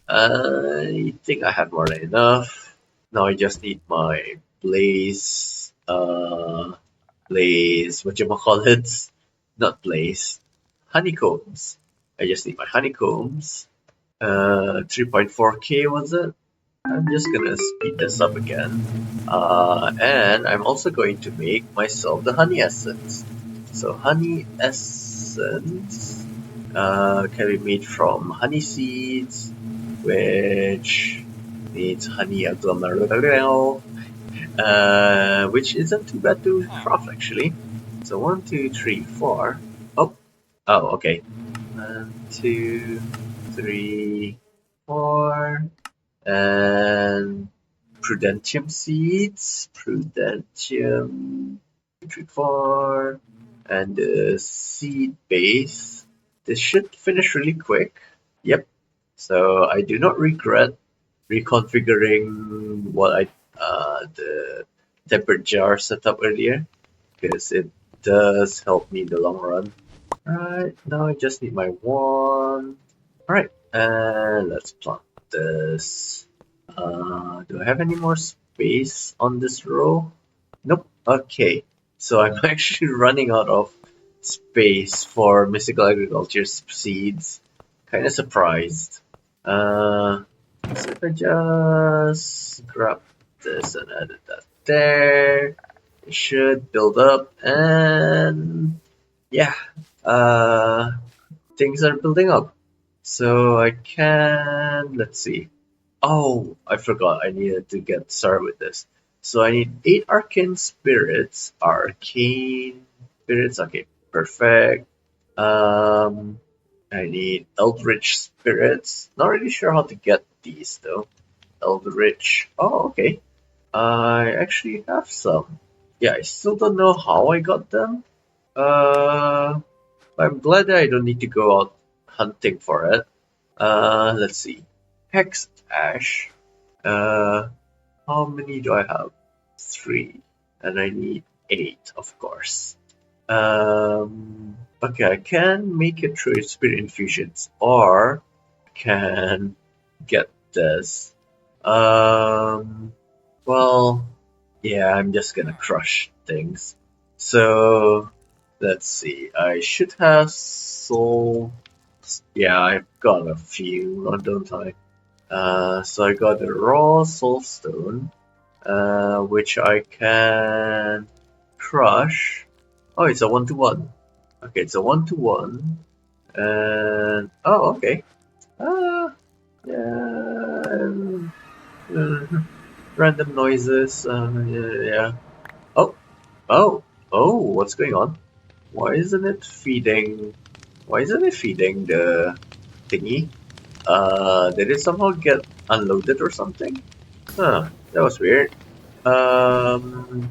I think I have more than enough. Now I just need my blaze, whatchamacallits, not blaze, honeycombs. I just need my honeycombs. 3.4k was it? I'm just gonna speed this up again. And I'm also going to make myself the honey essence. So honey essence can be made from honey seeds, which needs honey agglomerate, which isn't too bad to craft actually. So 1, 2, 3, 4. Oh, okay. 1, 2, 3, 4, and Prudentium seeds, Prudentium, 2, 3, 4, and the seed base. This should finish really quick. Yep. So I do not regret reconfiguring the tempered jar setup earlier because it does help me in the long run. Alright, now I just need my wand. Alright, and let's plant this. Do I have any more space on this row? Nope. Okay, so I'm actually running out of space for mystical agriculture seeds. Kinda surprised. So if I just grab this and edit that there, it should build up, and yeah, uh, things are building up. So I can, let's see. Oh, I forgot. I needed to get started with this. So I need 8 arcane spirits. Arcane spirits. Okay, perfect. Um, I need eldritch spirits. Not really sure how to get these though. Eldritch. Oh, okay. I actually have some. Yeah, I still don't know how I got them. Uh, I'm glad that I don't need to go out hunting for it. Let's see. Hex Ash. Uh, how many do I have? 3. And I need 8, of course. Okay, I can make it through spirit infusions, or I can get this. Well, yeah, I'm just gonna crush things. So let's see. I should have soul. Yeah, I've got a few, don't I? So I got the raw soulstone, which I can crush. Oh, it's a 1-to-1. Okay, it's a 1-to-1. And oh, okay. Yeah. Random noises. Yeah. Oh, oh, what's going on? Why isn't it feeding? Why isn't it feeding the thingy? Did it somehow get unloaded or something? Huh, that was weird. Um,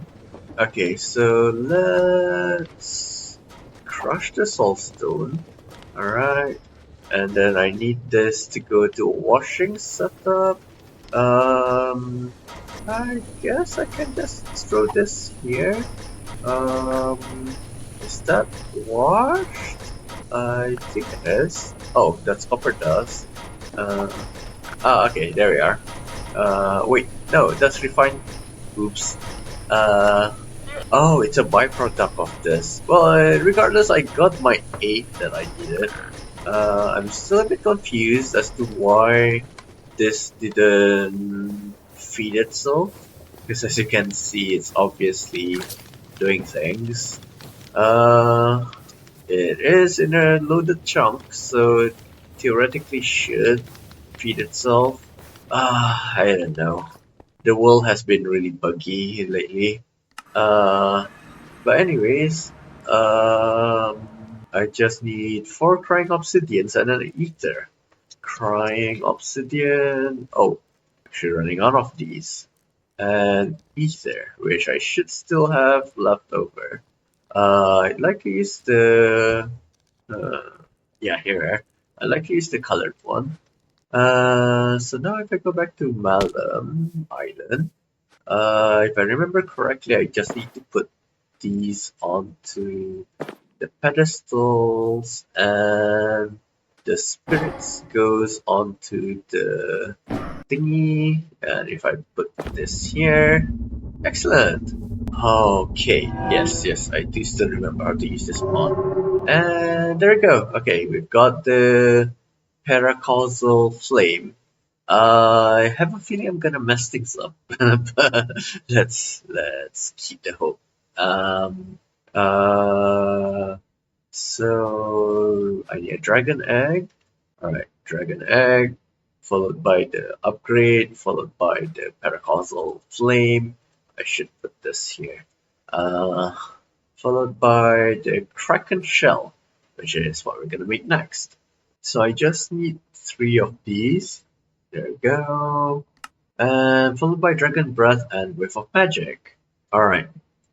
okay, so let's crush the soulstone. Alright, and then I need this to go to a washing setup. Um, I guess I can just throw this here. Is that washed? I think it is. Oh, that's copper dust. Uh, okay, there we are. Wait, no, that's refined. Oops. Uh, oh, it's a byproduct of this. Well, regardless, I got my 8 that I needed. I'm still a bit confused as to why this didn't feed itself. Because as you can see, it's obviously doing things. It is in a loaded chunk, so it theoretically should feed itself. I don't know. The world has been really buggy lately. Uh, but anyways, I just need 4 crying obsidians and an ether. Crying obsidian. Oh, actually running out of these. And ether, which I should still have left over. I'd like to use the uh, yeah, here. I'd like to use the colored one. So now if I go back to Malum Island, if I remember correctly, I just need to put these onto the pedestals, and the spirits goes onto the thingy. And if I put this here, excellent. Okay, yes, I do still remember how to use this mod. And there we go. Okay, we've got the paracausal flame. I have a feeling I'm gonna mess things up, but let's keep the hope. Um, uh, so I need a dragon egg. All right, dragon egg, followed by the upgrade, followed by the paracausal flame. I should put this here. Uh, Followed by the kraken shell, which is what we're gonna make next. So I just need 3 of these. There we go. And followed by dragon breath and whiff of magic. All right.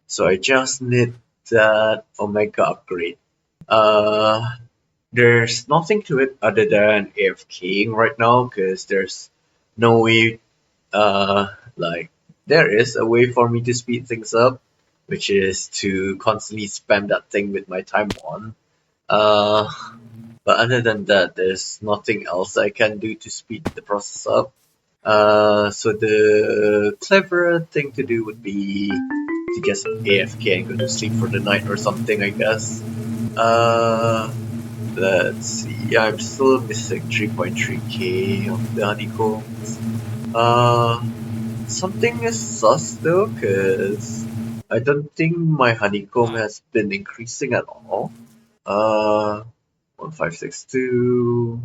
So I just need that omega upgrade. Uh, there's nothing to it other than AFKing right now because there's no way, like, there is a way for me to speed things up, which is to constantly spam that thing with my time on. Uh, but other than that, there's nothing else I can do to speed the process up. So the cleverer thing to do would be to just AFK and go to sleep for the night or something, I guess. Uh, let's see. Yeah, I'm still missing 3.3k of the honeycombs. Uh, Something is sus though, cause I don't think my honeycomb has been increasing at all. 1562,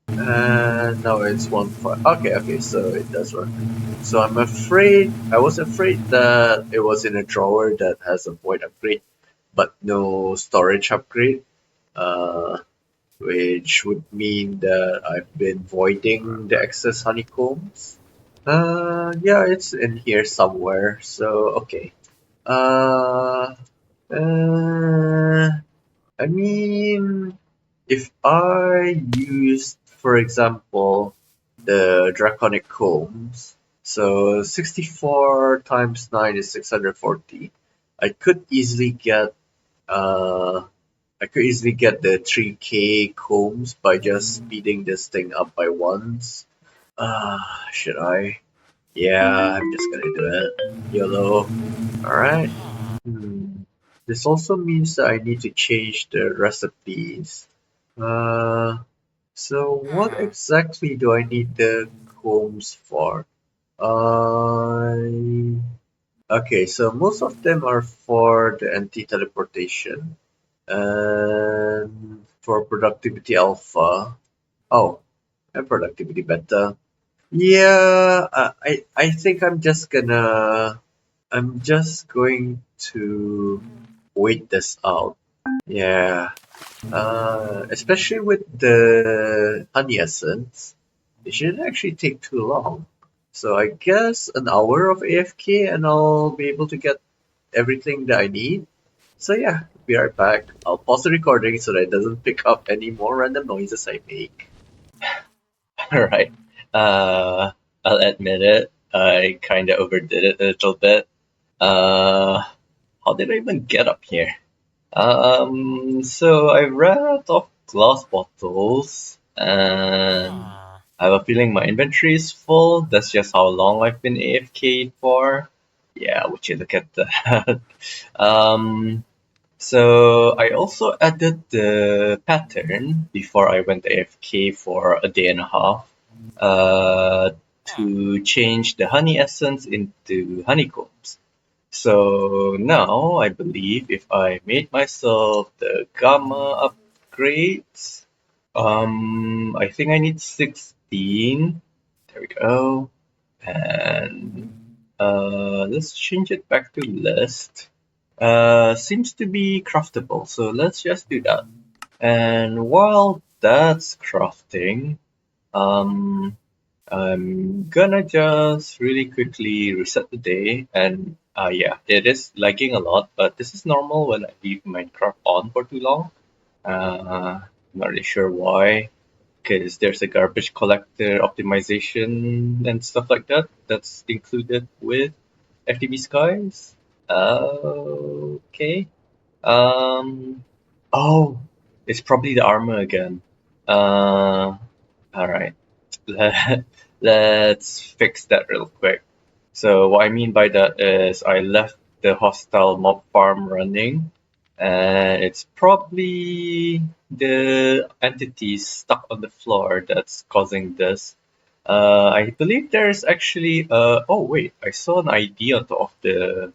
and now it's 15. Okay, so it does work. So I was afraid that it was in a drawer that has a void upgrade, but no storage upgrade. Uh, which would mean that I've been voiding the excess honeycombs. Yeah, it's in here somewhere. So okay. Uh, uh, I mean, if I used, for example, the draconic combs, so 64 times 9 is 640. I could easily get uh I could easily get the 3k combs by just speeding this thing up by once. Should I? Yeah, I'm just gonna do it. YOLO. Alright. This also means that I need to change the recipes. Uh, so what exactly do I need the combs for? Uh, okay, so most of them are for the anti-teleportation and for productivity alpha. Oh, and productivity beta. Yeah, I think I'm just going to wait this out. Yeah. Especially with the honey essence, it shouldn't actually take too long. So I guess an hour of AFK and I'll be able to get everything that I need. So yeah, be right back. I'll pause the recording so that it doesn't pick up any more random noises I make. Alright. Uh, I'll admit it. I kinda overdid it a little bit. Uh, how did I even get up here? So I ran out of glass bottles, and I have a feeling my inventory is full. That's just how long I've been AFK for. Yeah, would you look at that? um, so I also added the pattern before I went AFK for a day and a half, to change the honey essence into honeycombs. So now I believe if I made myself the gamma upgrades, I think I need 16. There we go. And let's change it back to list. Seems to be craftable, so let's just do that. And while that's crafting, um, I'm gonna just really quickly reset the day, and yeah, it is lagging a lot, but this is normal when I leave Minecraft on for too long. Not really sure why, because there's a garbage collector optimization and stuff like that that's included with FTB Skies. Okay. Um. Oh, it's probably the armor again. All right. Let, let's fix that real quick. So what I mean by that is I left the hostile mob farm running, and it's probably the entities stuck on the floor that's causing this. I believe there's actually oh wait, I saw an ID on top of the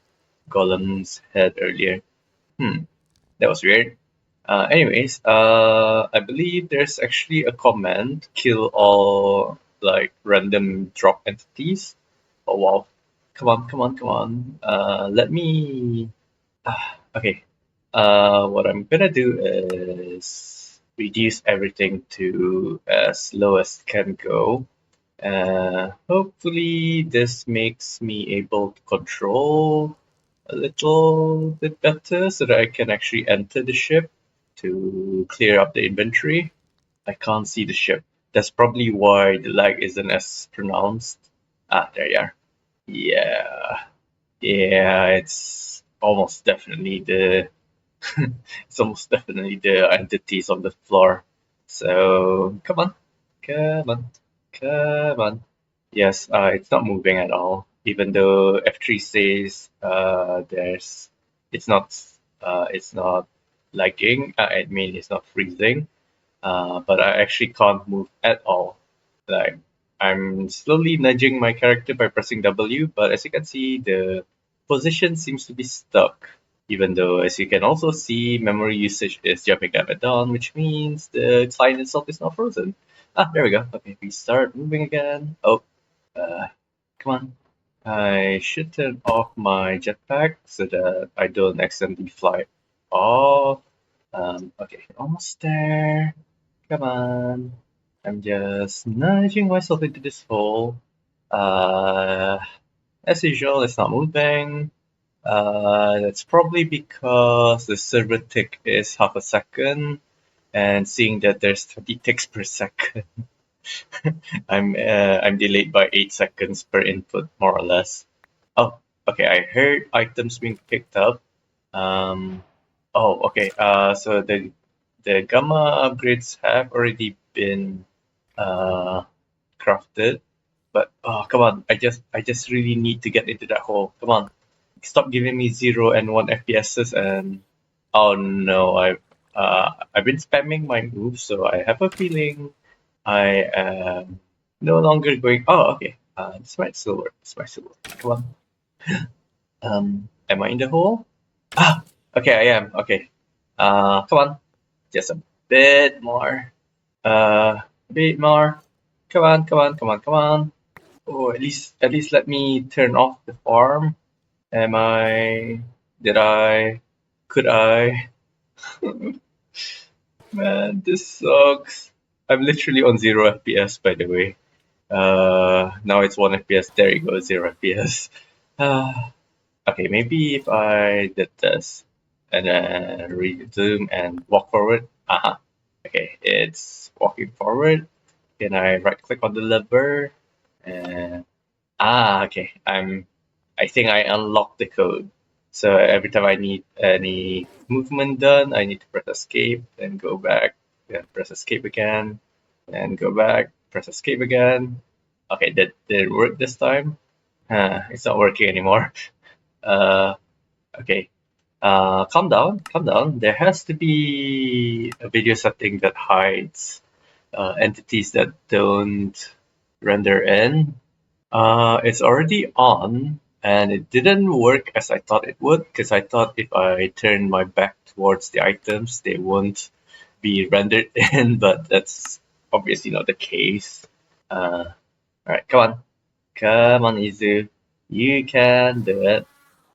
golem's head earlier. That was weird. I believe there's actually a command, kill all like random drop entities. Oh wow. Come on, come on, come on. Let me okay. What I'm gonna do is reduce everything to as low as can go. Hopefully this makes me able to control a little bit better so that I can actually enter the ship to clear up the inventory. I can't see the ship. That's probably why the lag isn't as pronounced. Ah, there you are. Yeah, yeah, it's almost definitely the entities on the floor. So come on, come on, come on. Yes, it's not moving at all. Even though F3 says it's not lagging. I mean it's not freezing. But I actually can't move at all. Like I'm slowly nudging my character by pressing W, but as you can see, the position seems to be stuck. Even though, as you can also see, memory usage is jumping up and down, which means the client itself is not frozen. Ah, there we go. Okay, we start moving again. Oh, uh, come on. I should turn off my jetpack so that I don't accidentally fly off. Okay, almost there. Come on. I'm just nudging myself into this hole. Uh, as usual, it's not moving. That's probably because the server tick is half a second, and seeing that there's 20 ticks per second, I'm delayed by 8 seconds per input, more or less. Oh, okay. I heard items being picked up. Um, oh, okay. So the gamma upgrades have already been uh crafted. But oh come on, I just really need to get into that hole. Come on. Stop giving me 0 and 1 FPSs and oh no, I've been spamming my moves, so I have a feeling I am no longer going. Oh, okay. This might still work. This might still work. Come on. Am I in the hole? Ah, okay, I am. Okay. Come on. Just a bit more. A bit more. Come on, come on, come on, come on. Oh, at least let me turn off the farm. Am I? Did I? Could I? Man, this sucks. I'm literally on 0 FPS, by the way. Now it's 1 FPS. There you go, 0 FPS. Okay, maybe if I did this and then resume and walk forward. Okay, it's walking forward. Can I right click on the lever? And okay. I think I unlocked the code. So every time I need any movement done, I need to press escape, then go back, then press escape again, and go back, press escape again. Okay, that did it work this time? It's not working anymore. Okay. Calm down, calm down. There has to be a video setting that hides entities that don't render in. It's already on, and it didn't work as I thought it would, because I thought if I turn my back towards the items, they won't be rendered in, but that's obviously not the case. Alright, come on. Come on, Izu. You can do it.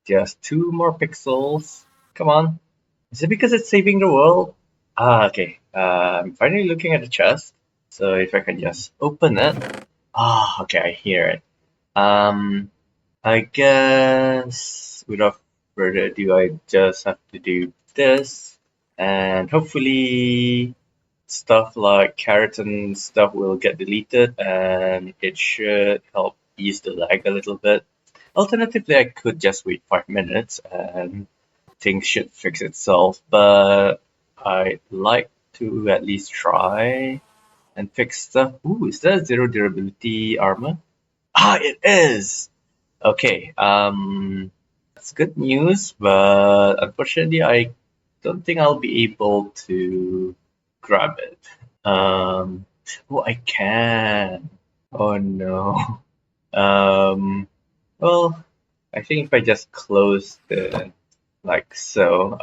Just 2 more pixels. Come on. Is it because it's saving the world? Okay. I'm finally looking at the chest. So if I can just open it. Okay, I hear it. I guess without further ado, I just have to do this, and hopefully stuff like carrots and stuff will get deleted, and it should help ease the lag a little bit. Alternatively, I could just wait 5 minutes and things should fix itself, but I'd like to at least try and fix stuff. Ooh, is that 0 durability armor? It is! Okay, that's good news, but unfortunately, I don't think I'll be able to grab it. Oh, I can. Oh no. Well, I think if I just close the like so,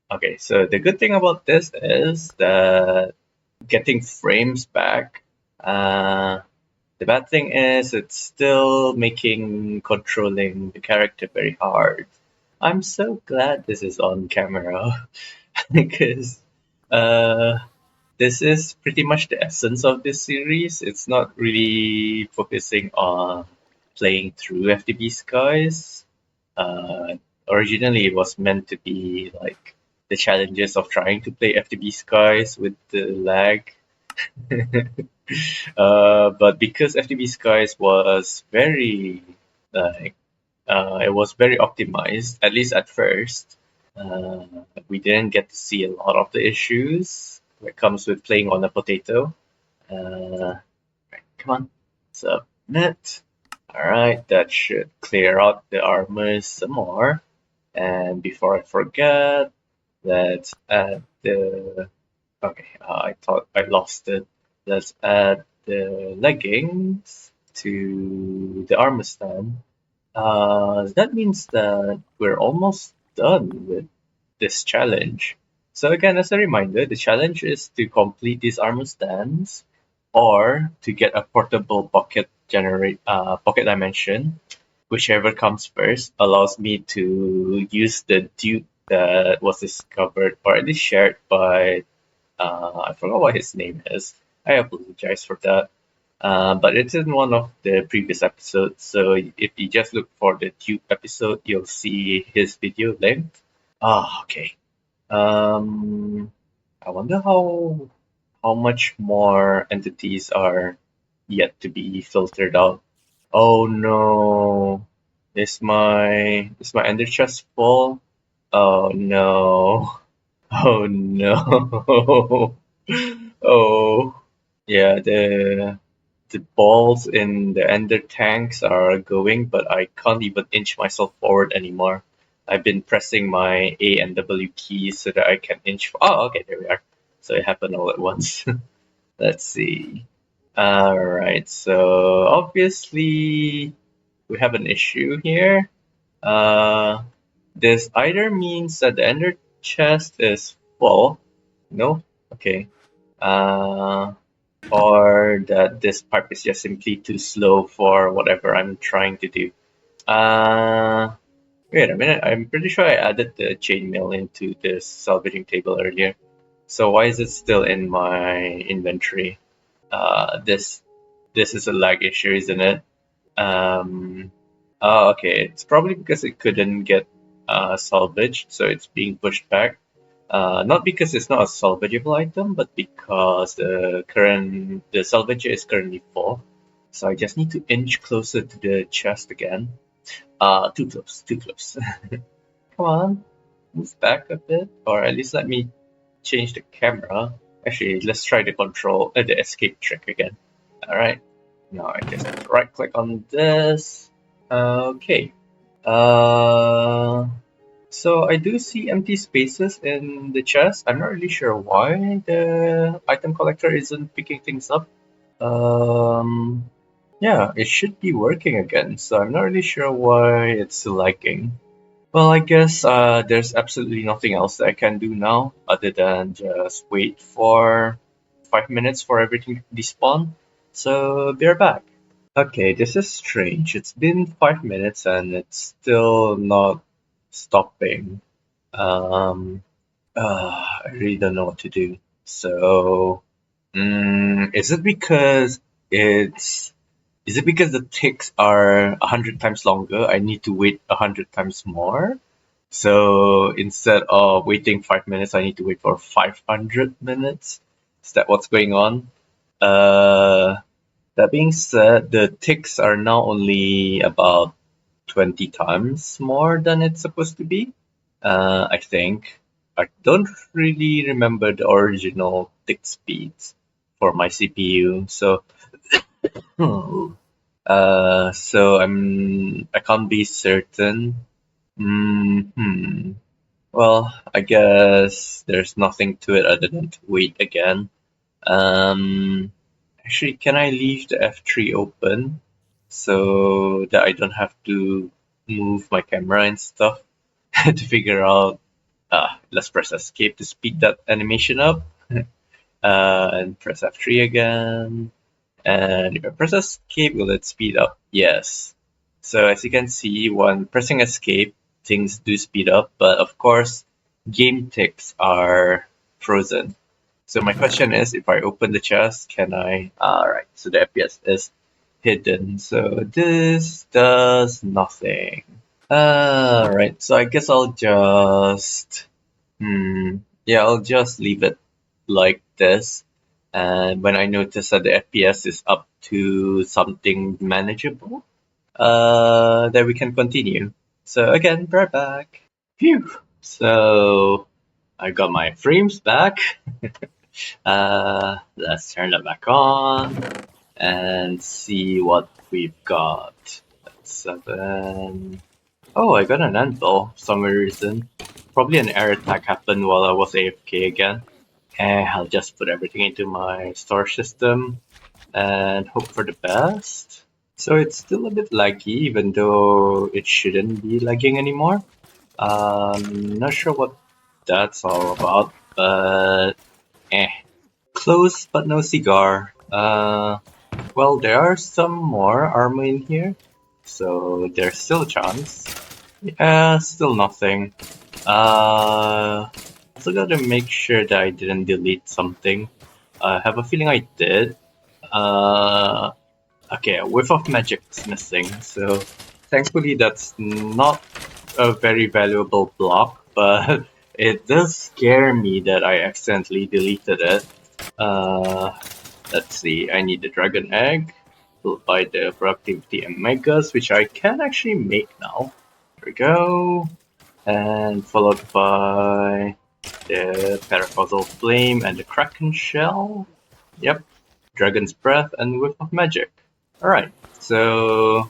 okay. So the good thing about this is that getting frames back. The bad thing is it's still making controlling the character very hard. I'm so glad this is on camera because uh, this is pretty much the essence of this series. It's not really focusing on playing through FTB Skies. Originally, it was meant to be like the challenges of trying to play FTB Skies with the lag. But because FTB Skies was very like it was very optimized, at least at first. Uh, we didn't get to see a lot of the issues that comes with playing on a potato. Right, come on, submit. Alright, that should clear out the armors some more. And before I forget, let's add the... Okay, I thought I lost it. Let's add the leggings to the armor stand. That means that we're almost done with this challenge. So again, as a reminder, the challenge is to complete these armor stands or to get a portable pocket dimension. Whichever comes first allows me to use the dupe that was discovered or at least shared by I forgot what his name is. I apologize for that. But it's in one of the previous episodes, so if you just look for the tube episode, you'll see his video length. Okay. I wonder how much more entities are yet to be filtered out. Oh no. Is my ender chest full? Oh no. Oh no. Oh. Yeah, the balls in the ender tanks are going, but I can't even inch myself forward anymore. I've been pressing my A and W keys so that I can inch. Oh, okay, there we are. So it happened all at once. Let's see. Alright, so obviously we have an issue here. This either means that the ender chest is full. No? Okay. Or that this pipe is just simply too slow for whatever I'm trying to do. Wait a minute, I'm pretty sure I added the chainmail into this salvaging table earlier. So why is it still in my inventory? This is a lag issue, isn't it? Oh, okay, it's probably because it couldn't get salvaged, so it's being pushed back. Not because it's not a salvageable item, but because the salvager is currently full. So I just need to inch closer to the chest again. Too close, too close. Come on, move back a bit, or at least let me change the camera. Actually, let's try the escape trick again. All right. Now I just right click on this. Okay. So I do see empty spaces in the chest. I'm not really sure why the item collector isn't picking things up. Yeah, it should be working again, so I'm not really sure why it's lagging. Well, I guess there's absolutely nothing else that I can do now other than just wait for 5 minutes for everything to despawn. So be right back. Okay, this is strange. It's been 5 minutes and it's still not stopping. Um, I really don't know what to do. So, is it because it's is it because the ticks are 100 times longer? I need to wait 100 times more. So instead of waiting 5 minutes, I need to wait for 500 minutes. Is that what's going on? Uh, that being said, the ticks are now only about 20 times more than it's supposed to be. I think. I don't really remember the original tick speeds for my CPU, so I can't be certain. Well, I guess there's nothing to it other than to wait again. Um, Actually, can I leave the F3 open so that I don't have to move my camera and stuff to figure out? Let's press escape to speed that animation up. And press F3 again. And if I press escape, will it speed up? Yes. So as you can see, when pressing escape, things do speed up, but of course, game ticks are frozen. So my question is, if I open the chest, can I? Alright, so the FPS is hidden. So this does nothing. Alright, so I guess I'll just... yeah, I'll just leave it like this. And when I notice that the FPS is up to something manageable, then we can continue. So again, right back. Phew. So I got my frames back. Let's turn that back on and see what we've got. That's 7. Oh, I got an anvil for some reason. Probably an air attack happened while I was AFK again. I'll just put everything into my storage system and hope for the best. So it's still a bit laggy, even though it shouldn't be lagging anymore. Not sure what that's all about, but close but no cigar. Well, there are some more armor in here, so there's still a chance. Yeah, still nothing. Also gotta make sure that I didn't delete something. I have a feeling I did. Okay, a whiff of magic is missing, so thankfully that's not a very valuable block, but it does scare me that I accidentally deleted it. Let's see, I need the dragon egg, followed by the productivity and megas, which I can actually make now. There we go. And followed by the paracausal flame and the kraken shell. Yep. Dragon's Breath, and Whiff of Magic. Alright, so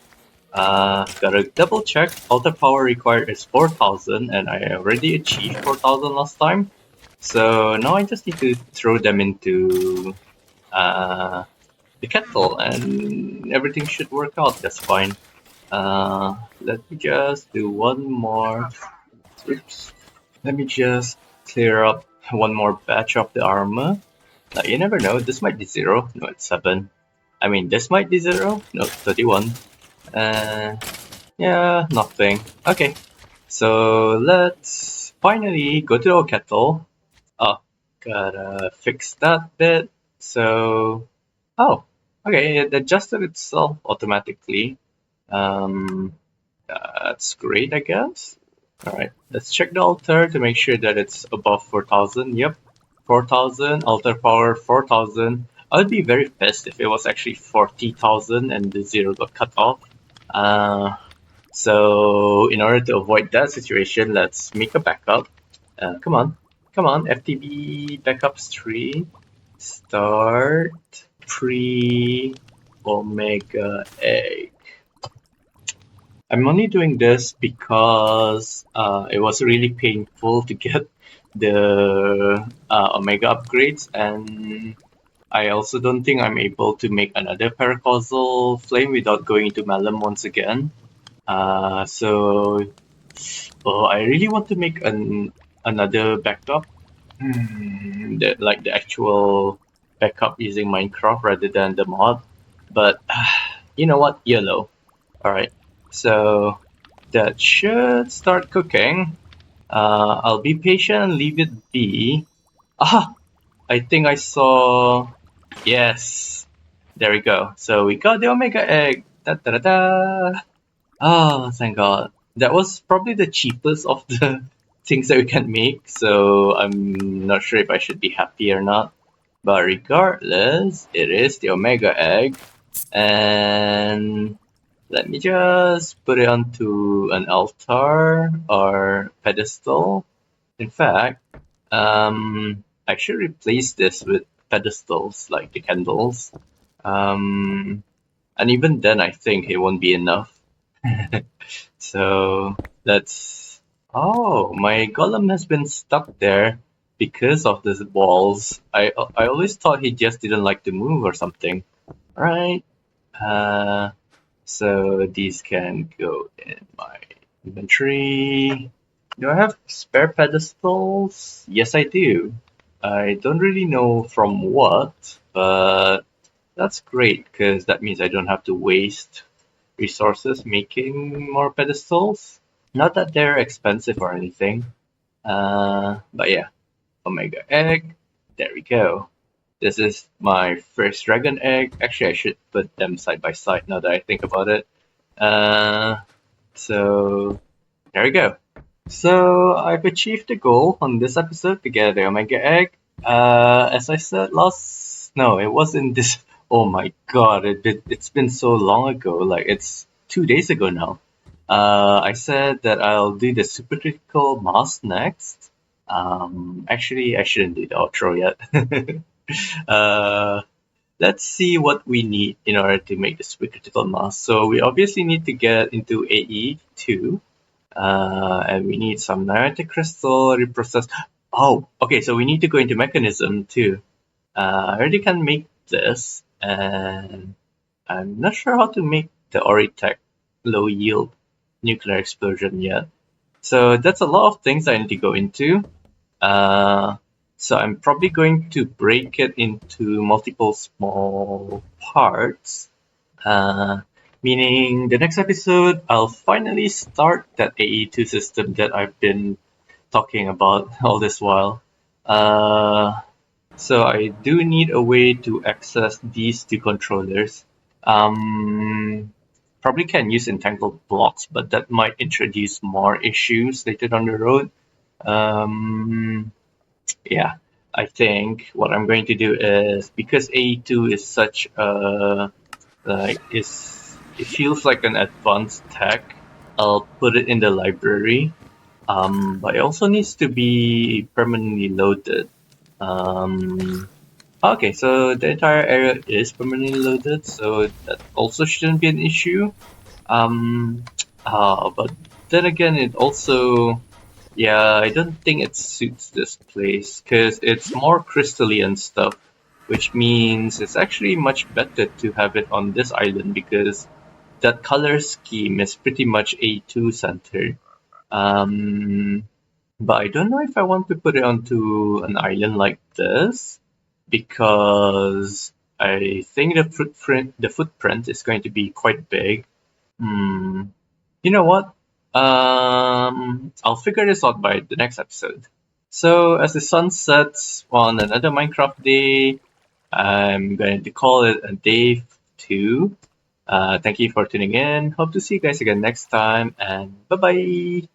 gotta double check. Altar power required is 4000 and I already achieved 4000 last time. So now I just need to throw them into the kettle and everything should work out. That's fine. Let me just do one more. Oops. Let me just clear up one more batch of the armor. You never know, this might be 0. No, it's 7. I mean, this might be 0. No, 31. Yeah, nothing. Okay, so let's finally go to our kettle. Oh, gotta fix that bit. So, oh, okay, it adjusted itself automatically. That's great, I guess. Alright, let's check the altar to make sure that it's above 4000. Yep, 4000, altar power 4000. I would be very pissed if it was actually 40,000 and the 0 got cut off. So in order to avoid that situation, let's make a backup. Come on, FTB backups 3. Start pre-omega egg. I'm only doing this because it was really painful to get the omega upgrades, and I also don't think I'm able to make another paracausal flame without going into Malum once again. So I really want to make another backup, like the actual backup using Minecraft rather than the mod. But you know what? YOLO. Alright, so that should start cooking. I'll be patient and leave it be. Ah, I think I saw. Yes, there we go. So we got the omega egg. Da da da da. Oh, thank God. That was probably the cheapest of the things that we can make, so I'm not sure if I should be happy or not. But regardless, it is the Omega Egg, and let me just put it onto an altar or pedestal. In fact, I should replace this with pedestals like the candles. And even then, I think it won't be enough. So let's. Oh, my golem has been stuck there because of these walls. I always thought he just didn't like to move or something. Alright. So these can go in my inventory. Do I have spare pedestals? Yes, I do. I don't really know from what, but that's great because that means I don't have to waste resources making more pedestals. Not that they're expensive or anything. But yeah, Omega Egg. There we go. This is my first dragon egg. Actually, I should put them side by side now that I think about it. So there we go. So I've achieved the goal on this episode to get the Omega Egg. As I said no, it wasn't this. Oh my God, it's been so long ago. Like it's 2 days ago now. I said that I'll do the supercritical mask next. Actually, I shouldn't do the outro yet. Let's see what we need in order to make the supercritical mask. So we obviously need to get into AE2. And we need some niotic crystal reprocessed. Oh, okay, so we need to go into mechanism too. I already can make this, and I'm not sure how to make the Oritech low yield nuclear explosion yet. So that's a lot of things I need to go into. So I'm probably going to break it into multiple small parts. Meaning the next episode, I'll finally start that AE2 system that I've been talking about all this while. So I do need a way to access these two controllers. Probably can use entangled blocks, but that might introduce more issues later down the road. Yeah, I think what I'm going to do is, because AE2 is such a it feels like an advanced tech, I'll put it in the library. But it also needs to be permanently loaded. Okay, so the entire area is permanently loaded, so that also shouldn't be an issue. Um, but then again, it also, yeah, I don't think it suits this place because it's more crystalline stuff, which means it's actually much better to have it on this island because that color scheme is pretty much A2 centered. Um, but I don't know if I want to put it onto an island like this because I think the footprint is going to be quite big. Hmm. You know what? I'll figure this out by the next episode. So as the sun sets on another Minecraft day, I'm going to call it a day 2. Thank you for tuning in. Hope to see you guys again next time, and bye bye.